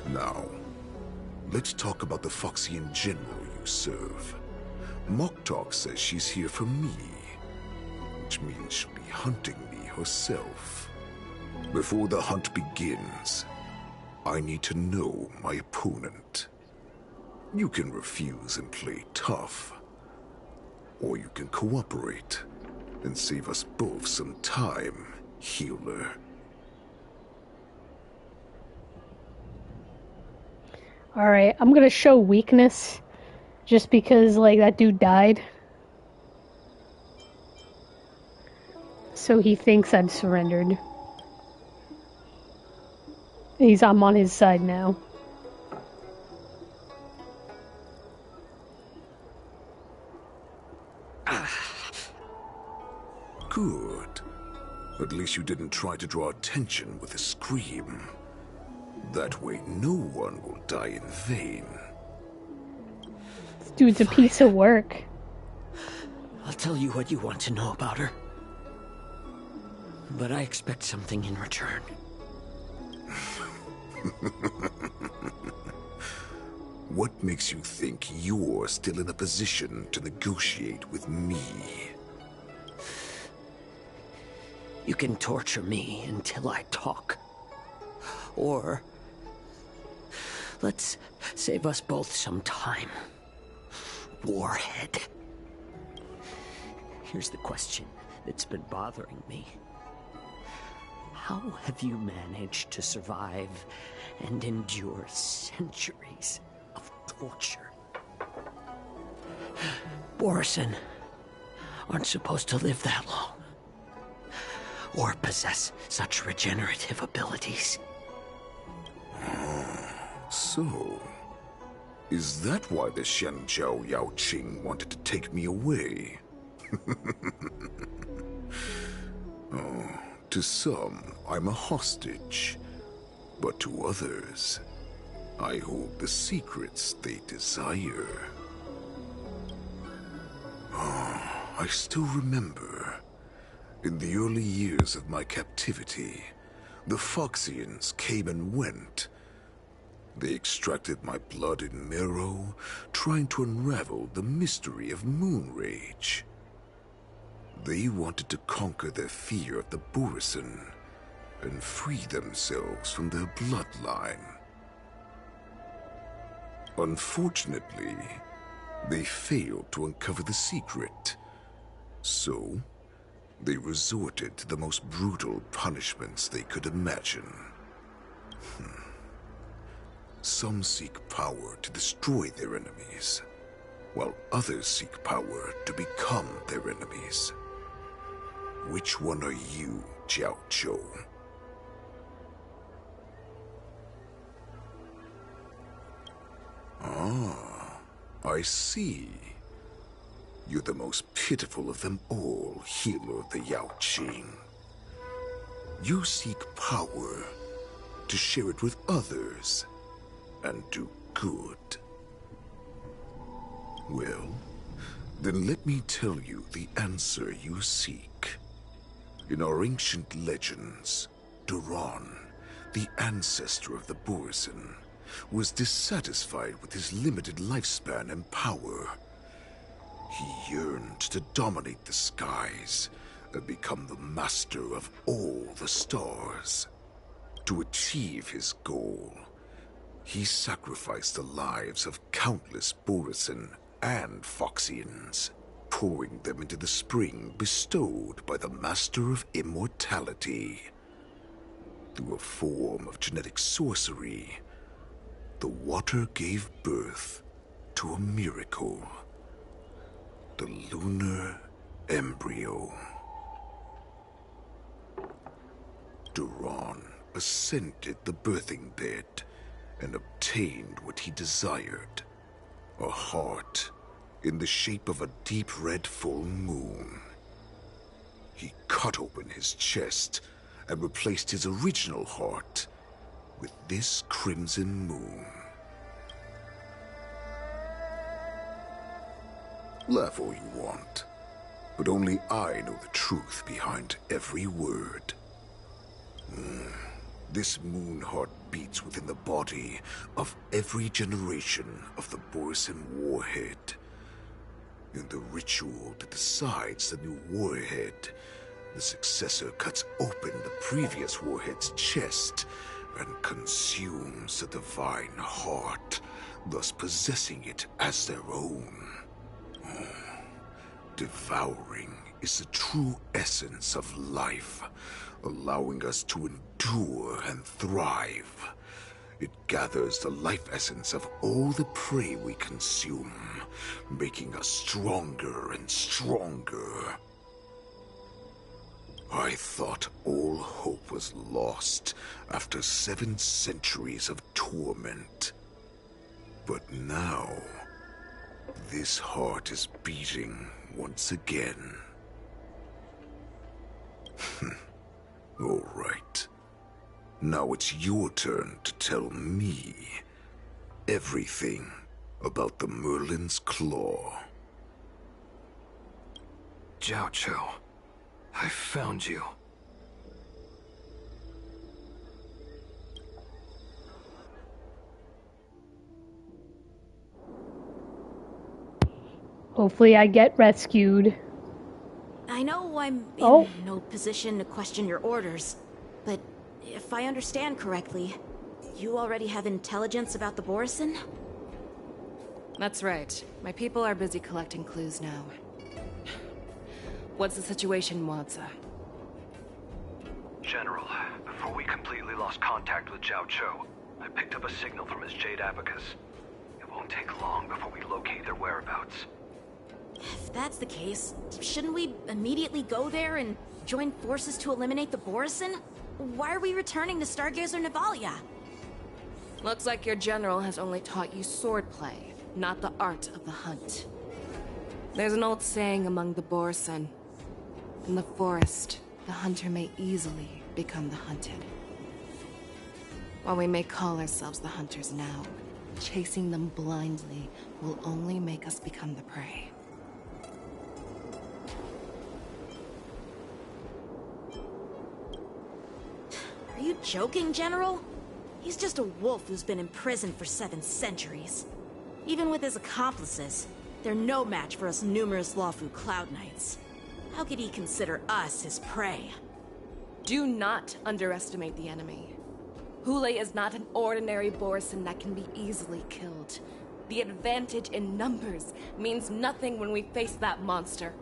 Now, let's talk about the Foxian general you serve. Moktok says she's here for me, which means she'll be hunting me herself. Before the hunt begins, I need to know my opponent. You can refuse and play tough, or you can cooperate and save us both some time, healer. Alright, I'm gonna show weakness just because, like, that dude died. So he thinks I've surrendered. I'm on his side now. Good. At least you didn't try to draw attention with a scream. That way no one will die in vain. This dude's a piece of work. I'll tell you what you want to know about her. But I expect something in return. What makes you think you're still in a position to negotiate with me? You can torture me until I talk. Or let's save us both some time. Warhead. Here's the question that's been bothering me. How have you managed to survive and endure centuries of torture? Borison aren't supposed to live that long. Or possess such regenerative abilities. So, is that why the Shenjiao Yao Qing wanted to take me away? Oh, to some, I'm a hostage. But to others, I hold the secrets they desire. Oh, I still remember. In the early years of my captivity, the Foxians came and went. They extracted my blood and marrow, trying to unravel the mystery of moon rage. They wanted to conquer their fear of the Borison and free themselves from their bloodline. Unfortunately, they failed to uncover the secret. So, they resorted to the most brutal punishments they could imagine. Some seek power to destroy their enemies, while others seek power to become their enemies. Which one are you, Jiao Cho? Ah, I see. You're the most pitiful of them all, healer of the Yaoqing. You seek power to share it with others and do good. Well, then let me tell you the answer you seek. In our ancient legends, Duran, the ancestor of the Borson, was dissatisfied with his limited lifespan and power. He yearned to dominate the skies and become the master of all the stars. To achieve his goal, he sacrificed the lives of countless Borson and Foxians, pouring them into the spring bestowed by the Master of Immortality. Through a form of genetic sorcery, the water gave birth to a miracle. The lunar embryo. Duran ascended the birthing bed and obtained what he desired. A heart in the shape of a deep red full moon. He cut open his chest and replaced his original heart with this crimson moon. Laugh all you want, but only I know the truth behind every word. This moon heart beats within the body of every generation of the Borson warhead. In the ritual that decides the new warhead, the successor cuts open the previous warhead's chest and consumes the divine heart, thus possessing it as their own. Devouring is the true essence of life, allowing us to endure and thrive. It gathers the life essence of all the prey we consume, making us stronger and stronger. I thought all hope was lost after 7 centuries of torment. But now, this heart is beating once again. All right. Now it's your turn to tell me everything about the Merlin's Claw. Jiao Cho, I found you. Hopefully I get rescued. I know I'm in no position to question your orders, but if I understand correctly, you already have intelligence about the Borson? That's right. My people are busy collecting clues now. What's the situation, Wadza? General, before we completely lost contact with Jiao Cho, I picked up a signal from his Jade Abacus. It won't take long before we locate their whereabouts. If that's the case, shouldn't we immediately go there and join forces to eliminate the Borson? Why are we returning to Stargazer Navalia? Looks like your general has only taught you swordplay, not the art of the hunt. There's an old saying among the Borson. In the forest, the hunter may easily become the hunted. While we may call ourselves the hunters now, chasing them blindly will only make us become the prey. Are you joking, General? He's just a wolf who's been imprisoned for 7 centuries. Even with his accomplices, they're no match for us numerous Lawfu Cloud Knights. How could he consider us his prey? Do not underestimate the enemy. Hoolay is not an ordinary Borson that can be easily killed. The advantage in numbers means nothing when we face that monster.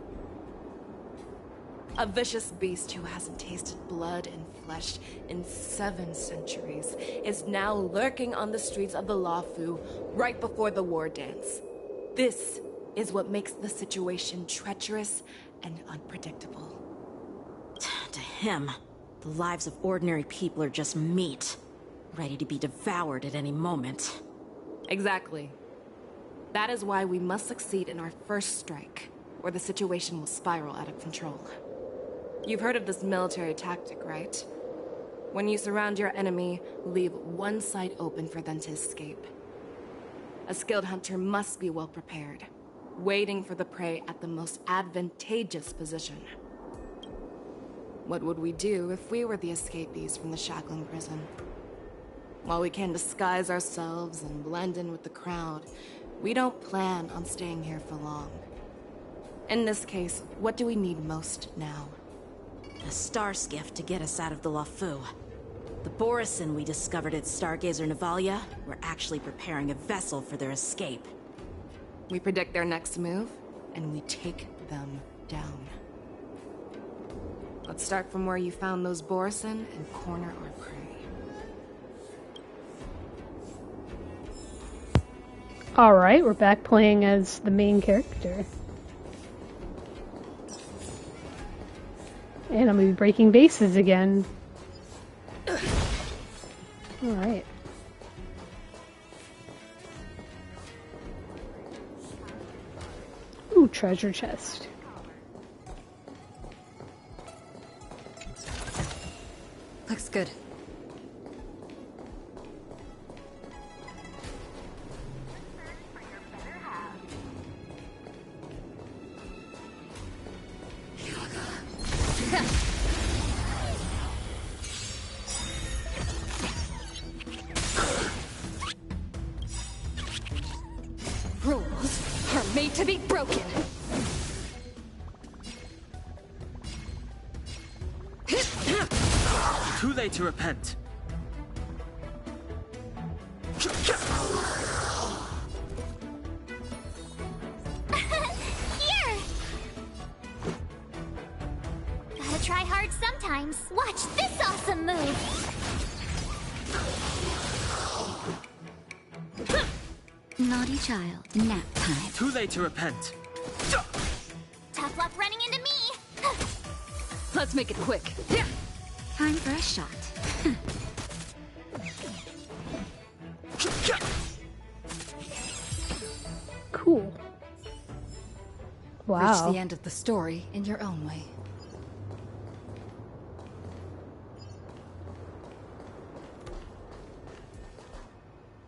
A vicious beast who hasn't tasted blood and flesh in 7 centuries is now lurking on the streets of the Lawfu right before the war dance. This is what makes the situation treacherous and unpredictable. To him, the lives of ordinary people are just meat, ready to be devoured at any moment. Exactly. That is why we must succeed in our first strike, or the situation will spiral out of control. You've heard of this military tactic, right? When you surround your enemy, leave one side open for them to escape. A skilled hunter must be well prepared, waiting for the prey at the most advantageous position. What would we do if we were the escapees from the shackling prison? While we can disguise ourselves and blend in with the crowd, we don't plan on staying here for long. In this case, what do we need most now? A star skiff to get us out of the Lafu. The Borison we discovered at Stargazer Navalia were actually preparing a vessel for their escape. We predict their next move, and we take them down. Let's start from where you found those Borison and corner our prey. Alright, we're back playing as the main character. And I'm gonna be breaking bases again. Alright. Ooh, treasure chest. Looks good. Rules are made to be broken. Too late to repent. Here! Gotta try hard sometimes. Watch this awesome move! Naughty child, nap time. Too late to repent. Tough luck running into me! Let's make it quick. Time for a shot. Cool. Wow. Reach the end of the story in your own way.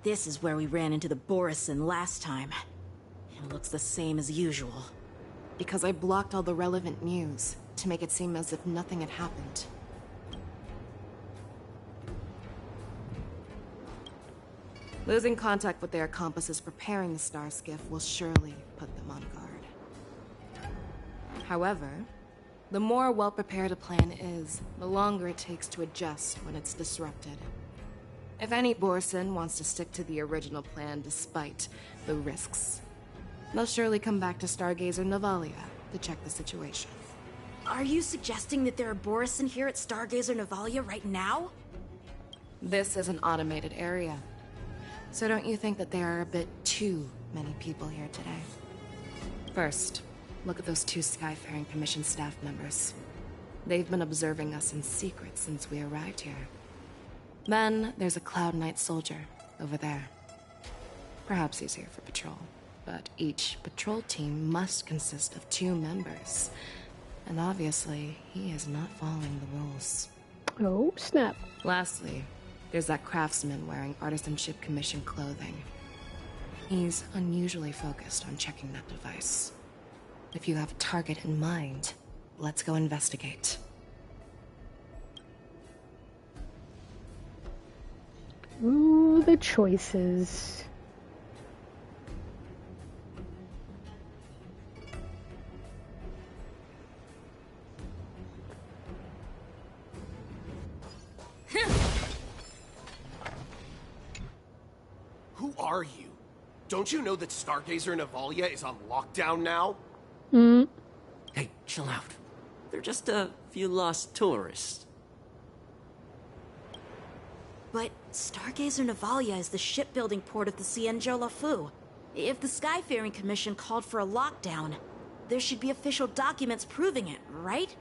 This is where we ran into the Borison last time. It looks the same as usual. Because I blocked all the relevant news to make it seem as if nothing had happened. Losing contact with their accomplices preparing the star skiff will surely put them on guard. However, the more well-prepared a plan is, the longer it takes to adjust when it's disrupted. If any Borison wants to stick to the original plan despite the risks, they'll surely come back to Stargazer Navalia to check the situation. Are you suggesting that there are Borison here at Stargazer Navalia right now? This is an automated area. So don't you think that there are a bit too many people here today? First, look at those two Skyfaring Commission staff members. They've been observing us in secret since we arrived here. Then there's a Cloud Knight soldier over there. Perhaps he's here for patrol, but each patrol team must consist of 2 members. And obviously, he is not following the rules. Oh, snap. Lastly, there's that craftsman wearing Artisanship Commission clothing. He's unusually focused on checking that device. If you have a target in mind, let's go investigate. Ooh, the choices. Who are you? Don't you know that Stargazer Navalia is on lockdown now? Hey, chill out. They're just a few lost tourists. But Stargazer Navalia is the shipbuilding port of the Cienjo Lafu. If the Skyfaring Commission called for a lockdown, there should be official documents proving it, right?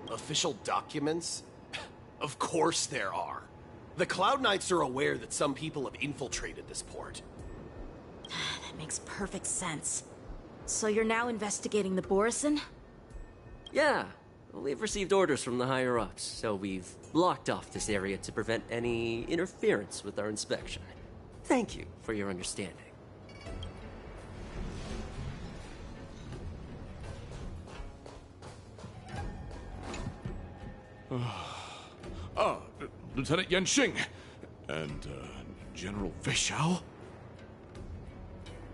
Official documents? Of course there are. The Cloud Knights are aware that some people have infiltrated this port. That makes perfect sense. So you're now investigating the Borison? Yeah, we've received orders from the higher-ups, so we've blocked off this area to prevent any interference with our inspection. Thank you for your understanding. Lieutenant Yenxing and General Feixiao?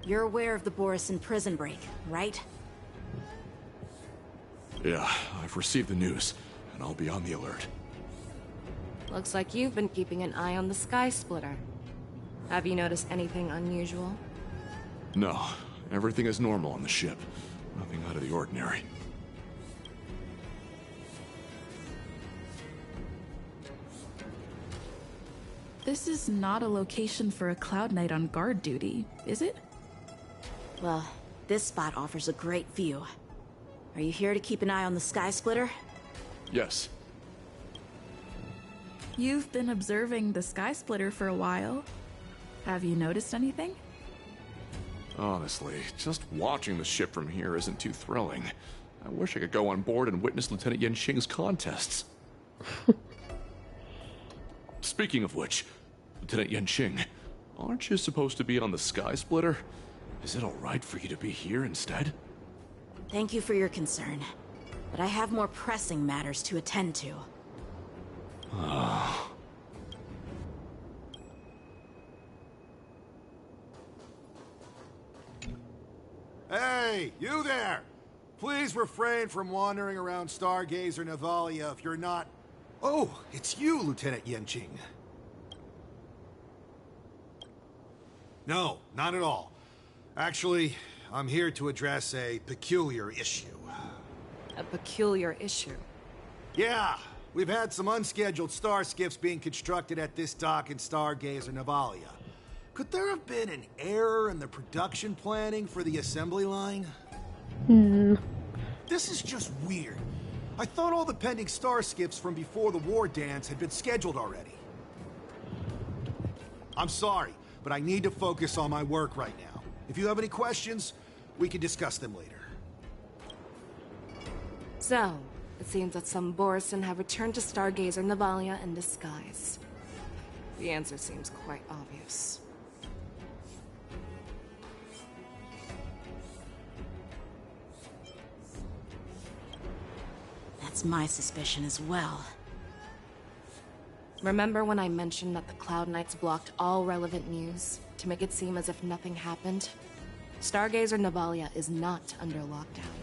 You're aware of the Borison prison break, right? Yeah, I've received the news, and I'll be on the alert. Looks like you've been keeping an eye on the Sky Splitter. Have you noticed anything unusual? No, everything is normal on the ship. Nothing out of the ordinary. This is not a location for a Cloud Knight on guard duty, is it? Well, this spot offers a great view. Are you here to keep an eye on the Sky Splitter? Yes. You've been observing the Sky Splitter for a while. Have you noticed anything? Honestly, just watching the ship from here isn't too thrilling. I wish I could go on board and witness Lieutenant Yenxing's contests. Speaking of which, Lieutenant Yenxing, aren't you supposed to be on the Sky Splitter? Is it alright for you to be here instead? Thank you for your concern, but I have more pressing matters to attend to. Hey, you there! Please refrain from wandering around Stargazer Navalia if you're not... Oh, it's you, Lieutenant Yenxing. No, not at all. Actually, I'm here to address a peculiar issue. A peculiar issue? Yeah, we've had some unscheduled star skiffs being constructed at this dock in Stargazer Navalia. Could there have been an error in the production planning for the assembly line? This is just weird. I thought all the pending star skiffs from before the war dance had been scheduled already. I'm sorry, but I need to focus on my work right now. If you have any questions, we can discuss them later. So, it seems that some Borison have returned to Stargazer Navalia in disguise. The answer seems quite obvious. That's my suspicion as well. Remember when I mentioned that the Cloud Knights blocked all relevant news to make it seem as if nothing happened? Stargazer Navalia is not under lockdown.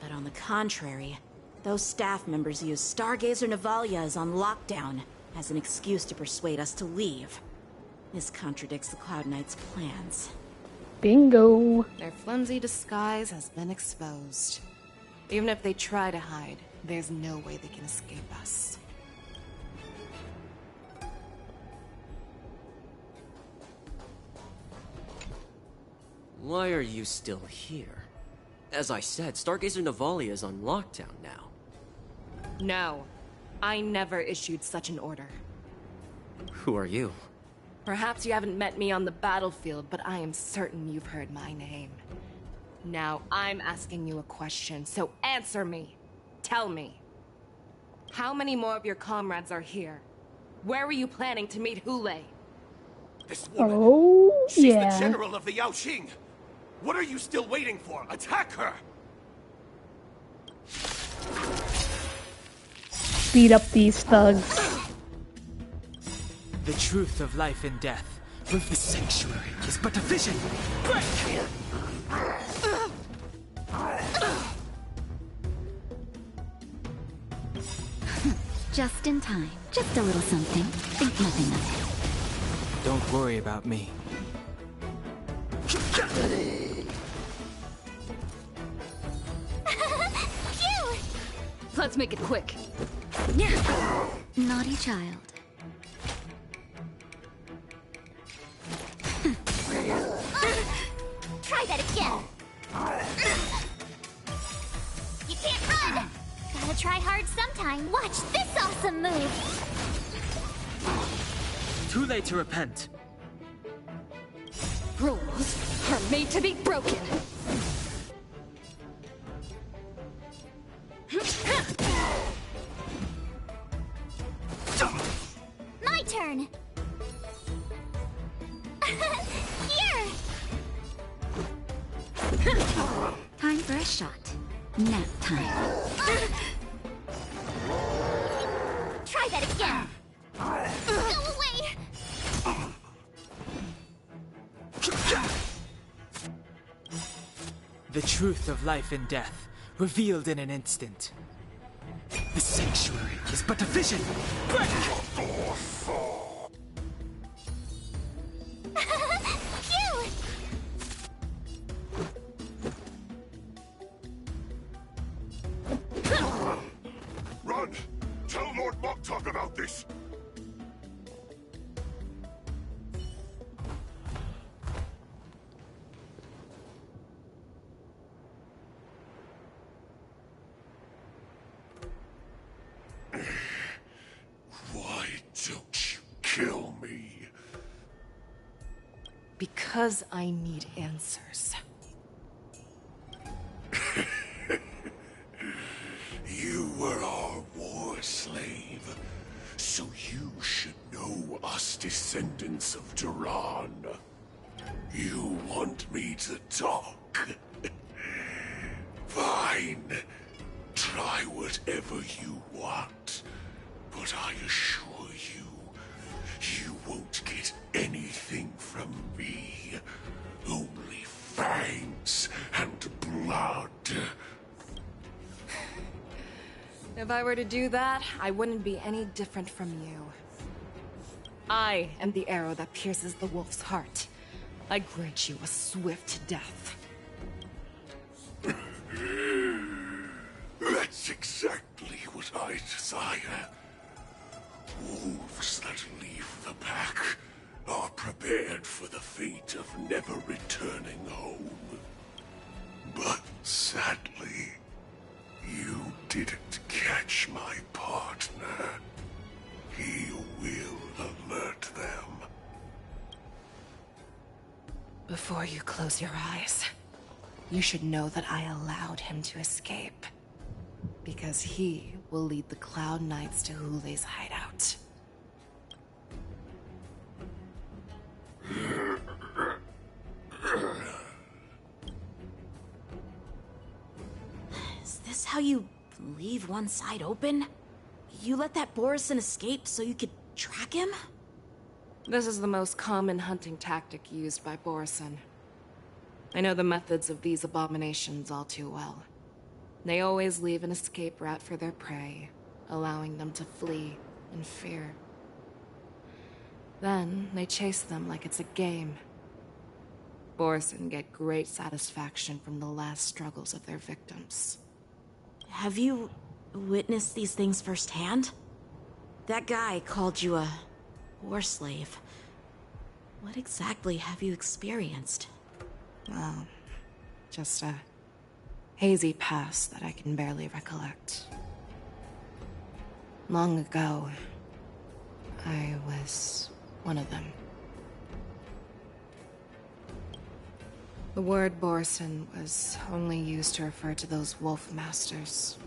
But on the contrary, those staff members use Stargazer Navalia is on lockdown as an excuse to persuade us to leave. This contradicts the Cloud Knights' plans. Bingo! Their flimsy disguise has been exposed. Even if they try to hide, there's no way they can escape us. Why are you still here? As I said, Stargazer Navalia is on lockdown now. No, I never issued such an order. Who are you? Perhaps you haven't met me on the battlefield, but I am certain you've heard my name. Now I'm asking you a question, so answer me. Tell me. How many more of your comrades are here? Where were you planning to meet Hoolay? This woman. Oh, She's yeah. the general of the Yaoxing. What are you still waiting for? Attack her! Beat up these thugs. The truth of life and death with the sanctuary is but a vision. Break! Just in time. Just a little something. Think nothing of it. Don't worry about me. Phew! Let's make it quick. Naughty child. Try that again. You can't run. Gotta try hard sometime. Watch this awesome move. Too late to repent. made to be broken. My turn! Here! Time for a shot. Nap time. Try that again! Go away! The truth of life and death, revealed in an instant. The sanctuary is but a vision! Phew! Run! Tell Lord Moktok about this! Why don't you kill me? Because I need answers. You were our war slave, so you should know us descendants of Duran. You want me to talk? Fine. Try whatever you want, but I assure you, you won't get anything from me. Only fangs and blood. If I were to do that, I wouldn't be any different from you. I am the arrow that pierces the wolf's heart. I grant you a swift death. That's exactly what I desire. Wolves that leave the pack are prepared for the fate of never returning home. But sadly, you didn't catch my partner. He will alert them. Before you close your eyes, you should know that I allowed him to escape. Because he will lead the Cloud Knights to Hoolay's hideout. Is this how you leave one side open? You let that Borison escape so you could track him? This is the most common hunting tactic used by Borison. I know the methods of these abominations all too well. They always leave an escape route for their prey, allowing them to flee in fear. Then they chase them like it's a game. Borison get great satisfaction from the last struggles of their victims. Have you witnessed these things firsthand? That guy called you a war slave. What exactly have you experienced? Well, just a hazy past that I can barely recollect. Long ago, I was one of them. The word Borison was only used to refer to those wolf masters.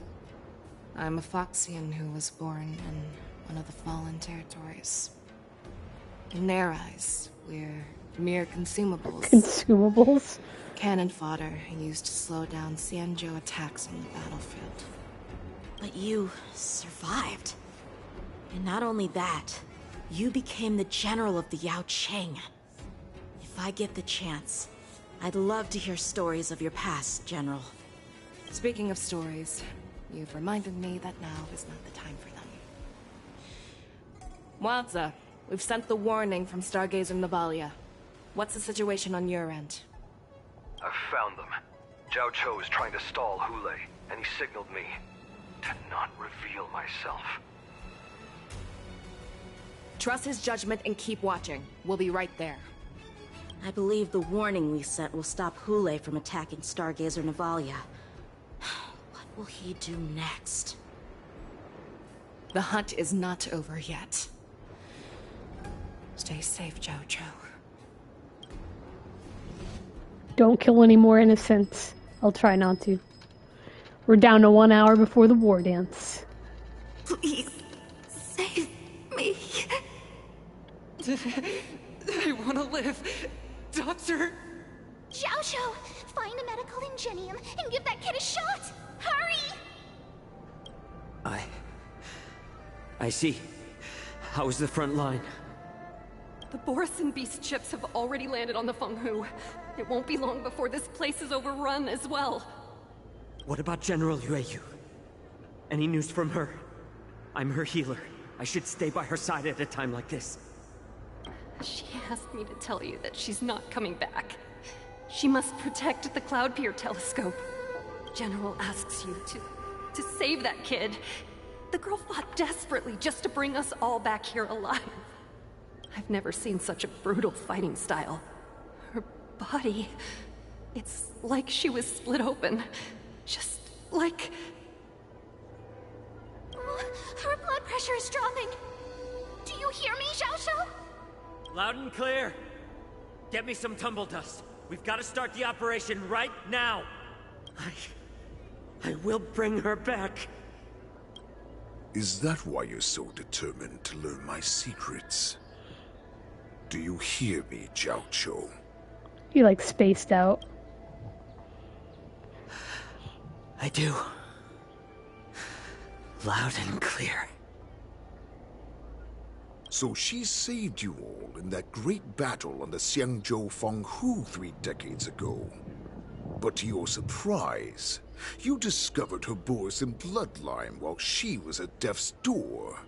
I'm a Foxian who was born in one of the fallen territories. In their eyes, we're mere consumables. Consumables? Cannon fodder used to slow down Xianzhou attacks on the battlefield. But you survived. And not only that, you became the general of the Yao Cheng. If I get the chance, I'd love to hear stories of your past, General. Speaking of stories, you've reminded me that now is not the time for them. Wadza, we've sent the warning from Stargazer Navalia. What's the situation on your end? I've found them. Zhao Cho is trying to stall Hoolay, and he signaled me to not reveal myself. Trust his judgment and keep watching. We'll be right there. I believe the warning we sent will stop Hoolay from attacking Stargazer Navalia. What will he do next? The hunt is not over yet. Stay safe, Zhao Cho. Don't kill any more innocents. I'll try not to. We're down to 1 hour before the war dance. Please, save me. I want to live. Doctor! Xiao Shou, find a medical ingenium and give that kid a shot! Hurry! I see. How is the front line? The Borison beast ships have already landed on the Fenghu. It won't be long before this place is overrun as well. What about General Yueyu? Any news from her? I'm her healer. I should stay by her side at a time like this. She asked me to tell you that she's not coming back. She must protect the Cloud Pier telescope. General asks you to save that kid. The girl fought desperately just to bring us all back here alive. I've never seen such a brutal fighting style. Her body... it's like she was split open. Just like... Her blood pressure is dropping. Do you hear me, Xiao Shou? Loud and clear. Get me some tumble dust. We've got to start the operation right now. I will bring her back. Is that why you're so determined to learn my secrets? Do you hear me, Jiao Chou? He like spaced out. I do. Loud and clear. So she saved you all in that great battle on the Xiangzhou Fenghu 3 decades ago. But to your surprise, you discovered her Borison bloodline while she was at death's door.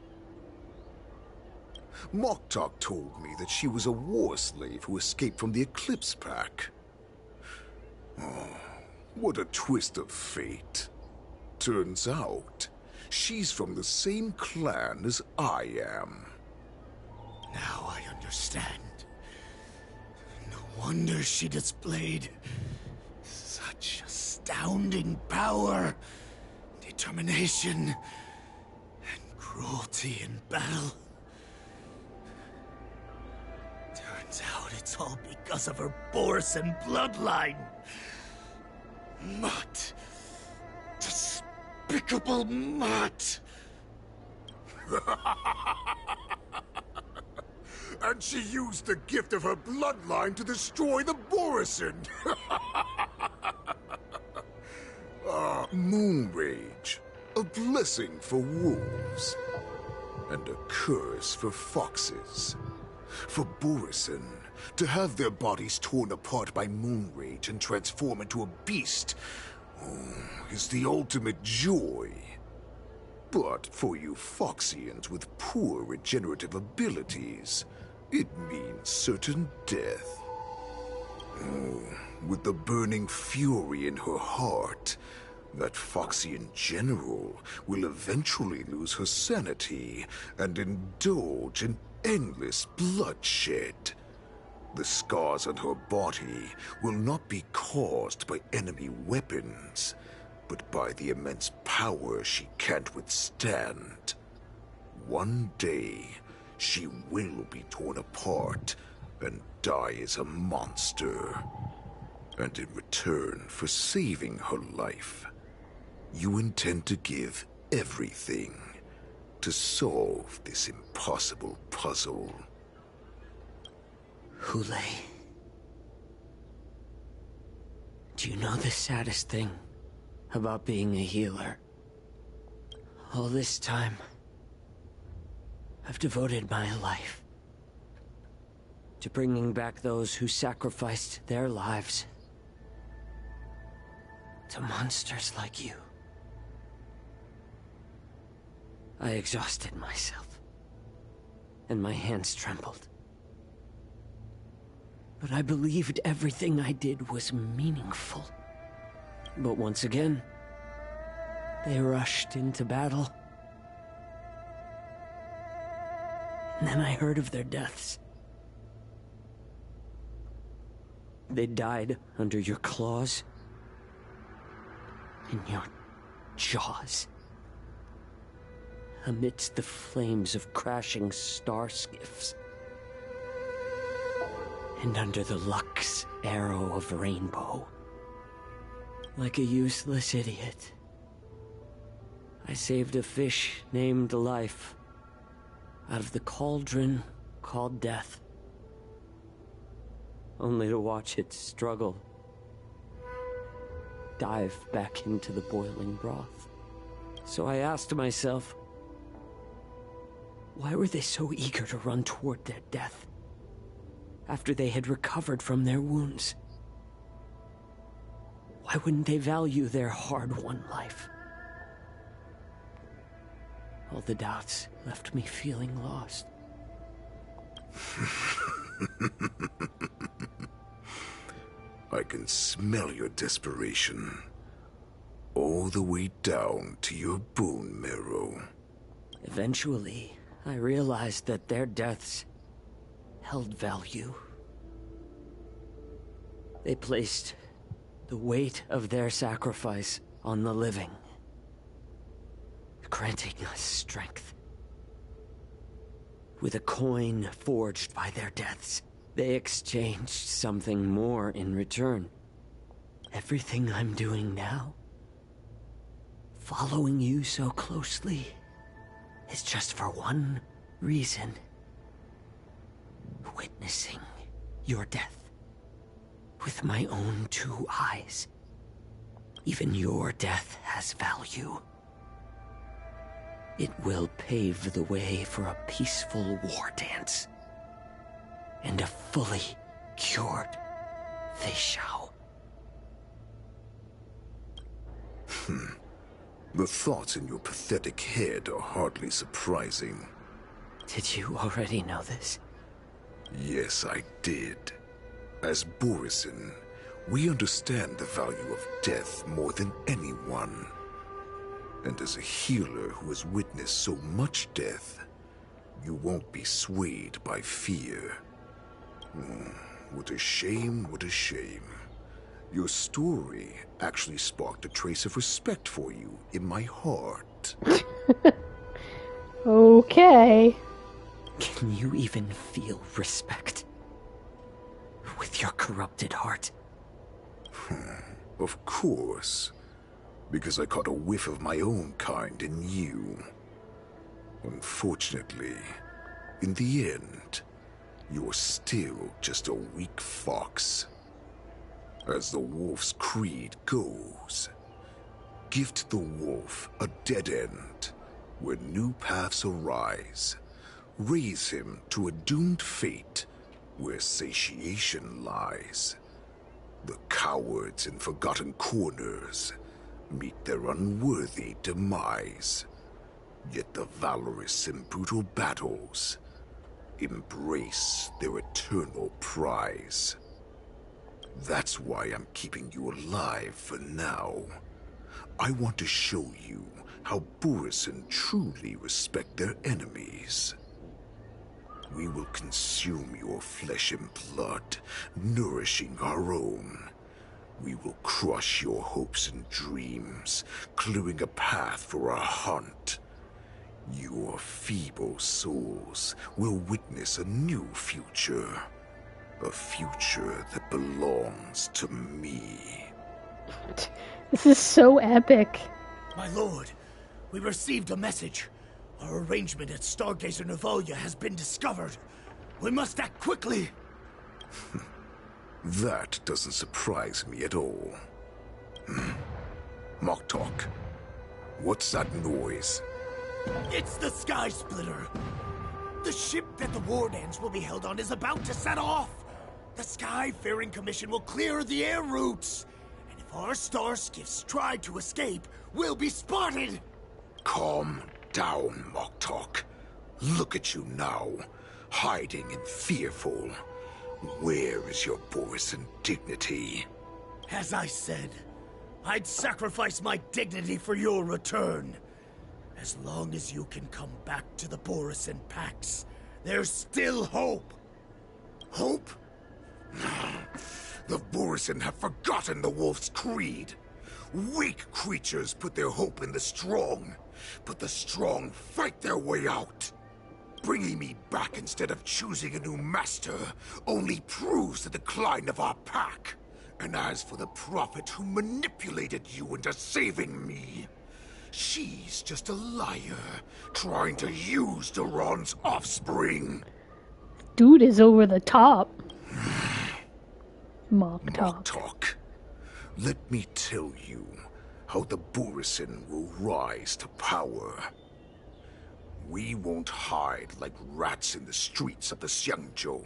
Moktok told me that she was a war slave who escaped from the Eclipse Pack. Oh, what a twist of fate. Turns out, she's from the same clan as I am. Now I understand. No wonder she displayed such astounding power, determination, and cruelty in battle. Turns out it's all because of her Borison bloodline. Mutt. Despicable mutt. And she used the gift of her bloodline to destroy the Borison. Moon Rage. A blessing for wolves. And a curse for foxes. For Borison, to have their bodies torn apart by Moon Rage and transform into a beast is the ultimate joy. But for you Foxians with poor regenerative abilities, it means certain death. With the burning fury in her heart, that Foxian general will eventually lose her sanity and indulge in endless bloodshed. The scars on her body will not be caused by enemy weapons, but by the immense power she can't withstand. One day, she will be torn apart and die as a monster. And in return for saving her life, you intend to give everything to solve this impossible puzzle. Hoolay. Do you know the saddest thing about being a healer? All this time, I've devoted my life to bringing back those who sacrificed their lives to monsters like you. I exhausted myself, and my hands trembled. But I believed everything I did was meaningful. But once again, they rushed into battle. And then I heard of their deaths. They died under your claws, in your jaws, amidst the flames of crashing star skiffs. and under the Lux arrow of rainbow. Like a useless idiot, I saved a fish named Life out of the cauldron called Death, only to watch it struggle, dive back into the boiling broth. So I asked myself, why were they so eager to run toward their death after they had recovered from their wounds? Why wouldn't they value their hard-won life? All the doubts left me feeling lost. I can smell your desperation. All the way down to your bone marrow. Eventually, I realized that their deaths held value. They placed the weight of their sacrifice on the living, granting us strength. With a coin forged by their deaths, they exchanged something more in return. Everything I'm doing now, following you so closely, is just for one reason. Witnessing your death with my own 2 eyes. Even your death has value. It will pave the way for a peaceful war dance. And a fully cured Fei Shao. The thoughts in your pathetic head are hardly surprising. Did you already know this? Yes, I did. As Borisin, we understand the value of death more than anyone. And as a healer who has witnessed so much death, you won't be swayed by fear. What a shame, what a shame. Your story actually sparked a trace of respect for you in my heart. Okay. Can you even feel respect with your corrupted heart? Of course. Because I caught a whiff of my own kind in you. Unfortunately, in the end, you're still just a weak fox. As the wolf's creed goes, gift the wolf a dead end where new paths arise. Raise him to a doomed fate where satiation lies. The cowards in forgotten corners meet their unworthy demise. Yet the valorous in brutal battles embrace their eternal prize. That's why I'm keeping you alive for now. I want to show you how Borisin truly respect their enemies. We will consume your flesh and blood, nourishing our own. We will crush your hopes and dreams, clearing a path for our hunt. Your feeble souls will witness a new future. A future that belongs to me. This is so epic. My lord, we received a message. Our arrangement at Stargazer Navalia has been discovered. We must act quickly. That doesn't surprise me at all. Moktok, what's that noise? It's the Sky Splitter. The ship that the Wardens will be held on is about to set off. The Skyfaring Commission will clear the air routes. And if our star skiffs try to escape, we'll be spotted. Calm down, Moktok. Look at you now, hiding and fearful. Where is your Borisin dignity? As I said, I'd sacrifice my dignity for your return. As long as you can come back to the Borisin Pax, there's still hope. Hope? The Borisin have forgotten the wolf's creed. Weak creatures put their hope in the strong, but the strong fight their way out. Bringing me back instead of choosing a new master only proves the decline of our pack. And as for the prophet who manipulated you into saving me, she's just a liar, trying to use Duran's offspring. Dude is over the top. Mock talk. Let me tell you how the Borisin will rise to power. We won't hide like rats in the streets of the Xiangzhou.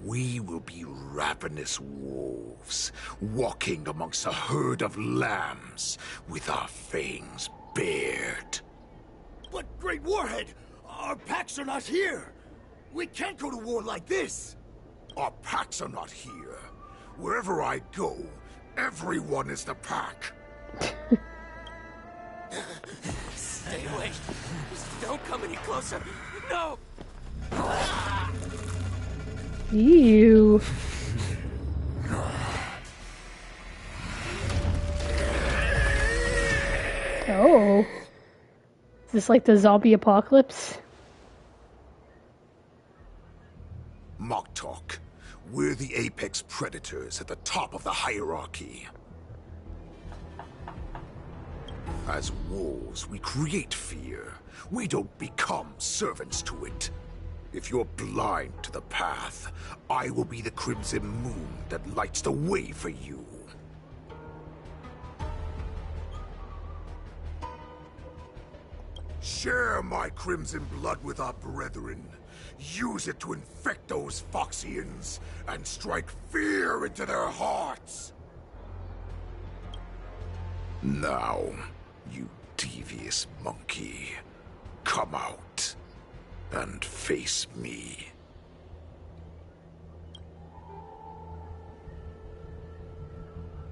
We will be ravenous wolves, walking amongst a herd of lambs, with our fangs bared. But, Great Warhead, our packs are not here. We can't go to war like this. Our packs are not here. Wherever I go, everyone is the pack. Stay away. Just don't come any closer. No! Ew. Oh. Is this like the zombie apocalypse? Mock talk. We're the apex predators at the top of the hierarchy. As wolves, we create fear. We don't become servants to it. If you're blind to the path, I will be the crimson moon that lights the way for you. Share my crimson blood with our brethren. Use it to infect those Foxians and strike fear into their hearts. Now, you devious monkey, come out and face me.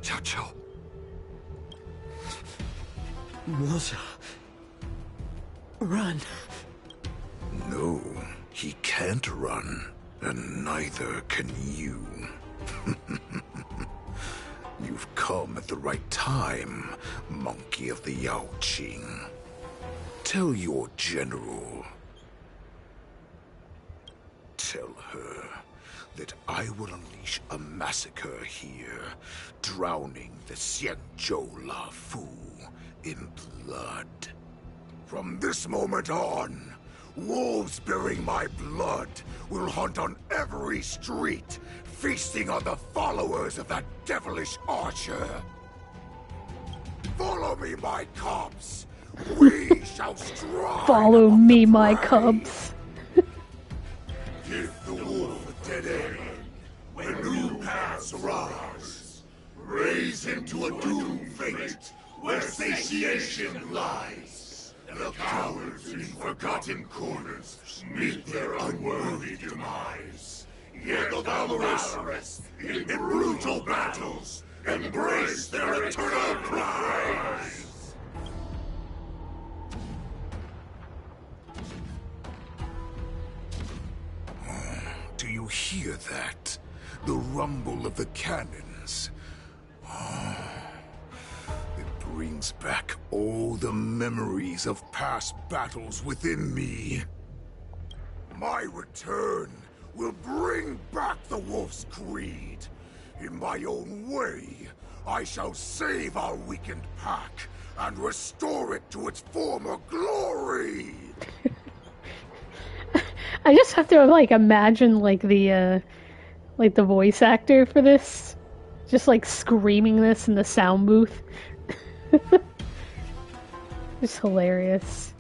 Xiao. Militia. Run. No, he can't run, and neither can you. You've come at the right time, monkey of the Yaoqing. Tell your general. Tell her that I will unleash a massacre here, drowning the Xianzhou La Fu in blood. From this moment on, wolves bearing my blood will hunt on every street, feasting on the followers of that devilish archer. Follow me, my cubs. We shall strive. Follow me, my cubs. Give the wolf a dead end when new paths arise. Raise him to a doomed fate where satiation lies. The cowards in forgotten corners meet their unworthy demise. Yet the valorous in brutal battles embrace their eternal prize. Do you hear that? The rumble of the cannons. It brings back all the memories of past battles within me. My return will bring back the wolf's creed. In my own way, I shall save our weakened pack and restore it to its former glory. I just have to like imagine like the voice actor for this, just like screaming this in the sound booth. It's hilarious.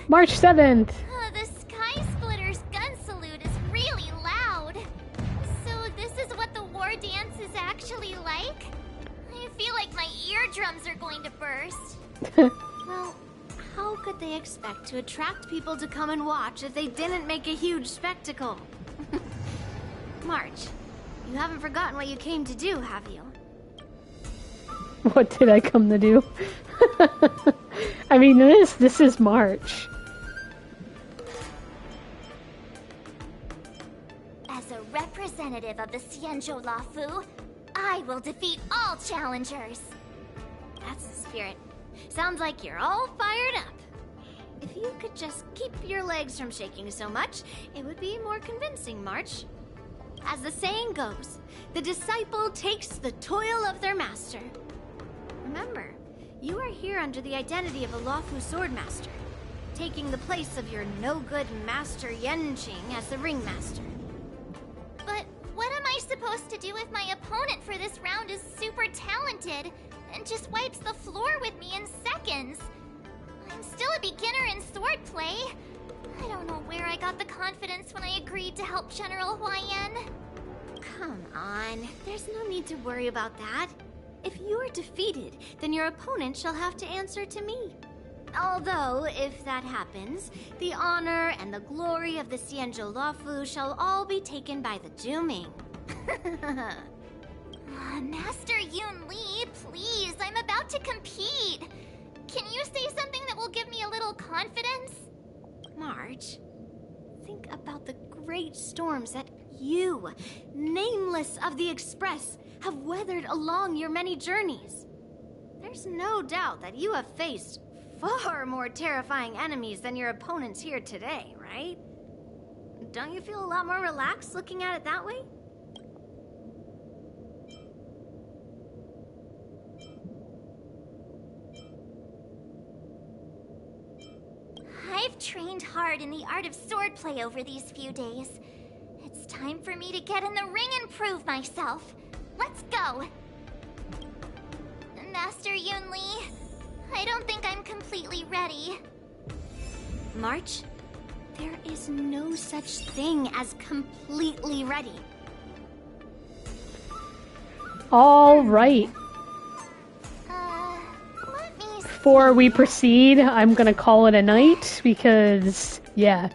March 7th. The Sky Splitter's gun salute is really loud. So this is what the war dance is actually like? I feel like my eardrums are going to burst. Well, how could they expect to attract people to come and watch if they didn't make a huge spectacle? March, you haven't forgotten what you came to do, have you? What did I come to do? I mean, this is March. As a representative of the Xianzhou La Fu, I will defeat all challengers. That's the spirit. Sounds like you're all fired up. If you could just keep your legs from shaking so much, it would be more convincing, March. As the saying goes, the disciple takes the toil of their master. Remember, you are here under the identity of a lawful swordmaster, taking the place of your no-good master Yenqing as the ringmaster. But what am I supposed to do if my opponent for this round is super talented and just wipes the floor with me in seconds? I'm still a beginner in swordplay. I don't know where I got the confidence when I agreed to help General Huayan. Come on, there's no need to worry about that. If you are defeated, then your opponent shall have to answer to me. Although, if that happens, the honor and the glory of the Xianzhou Luofu shall all be taken by the Dooming. Master Yun Li, please, I'm about to compete. Can you say something that will give me a little confidence? March, think about the great storms that you, nameless of the Express, have weathered along your many journeys. There's no doubt that you have faced far more terrifying enemies than your opponents here today, right? Don't you feel a lot more relaxed looking at it that way? I've trained hard in the art of swordplay over these few days. It's time for me to get in the ring and prove myself. Let's go! Master Yun Li, I don't think I'm completely ready. March, there is no such thing as completely ready. All right. Before we proceed, I'm gonna call it a night because, yeah,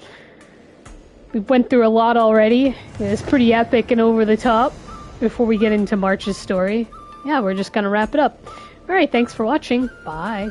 we went through a lot already. It was pretty epic and over the top. Before we get into March's story, yeah, we're just gonna wrap it up. Alright, thanks for watching. Bye.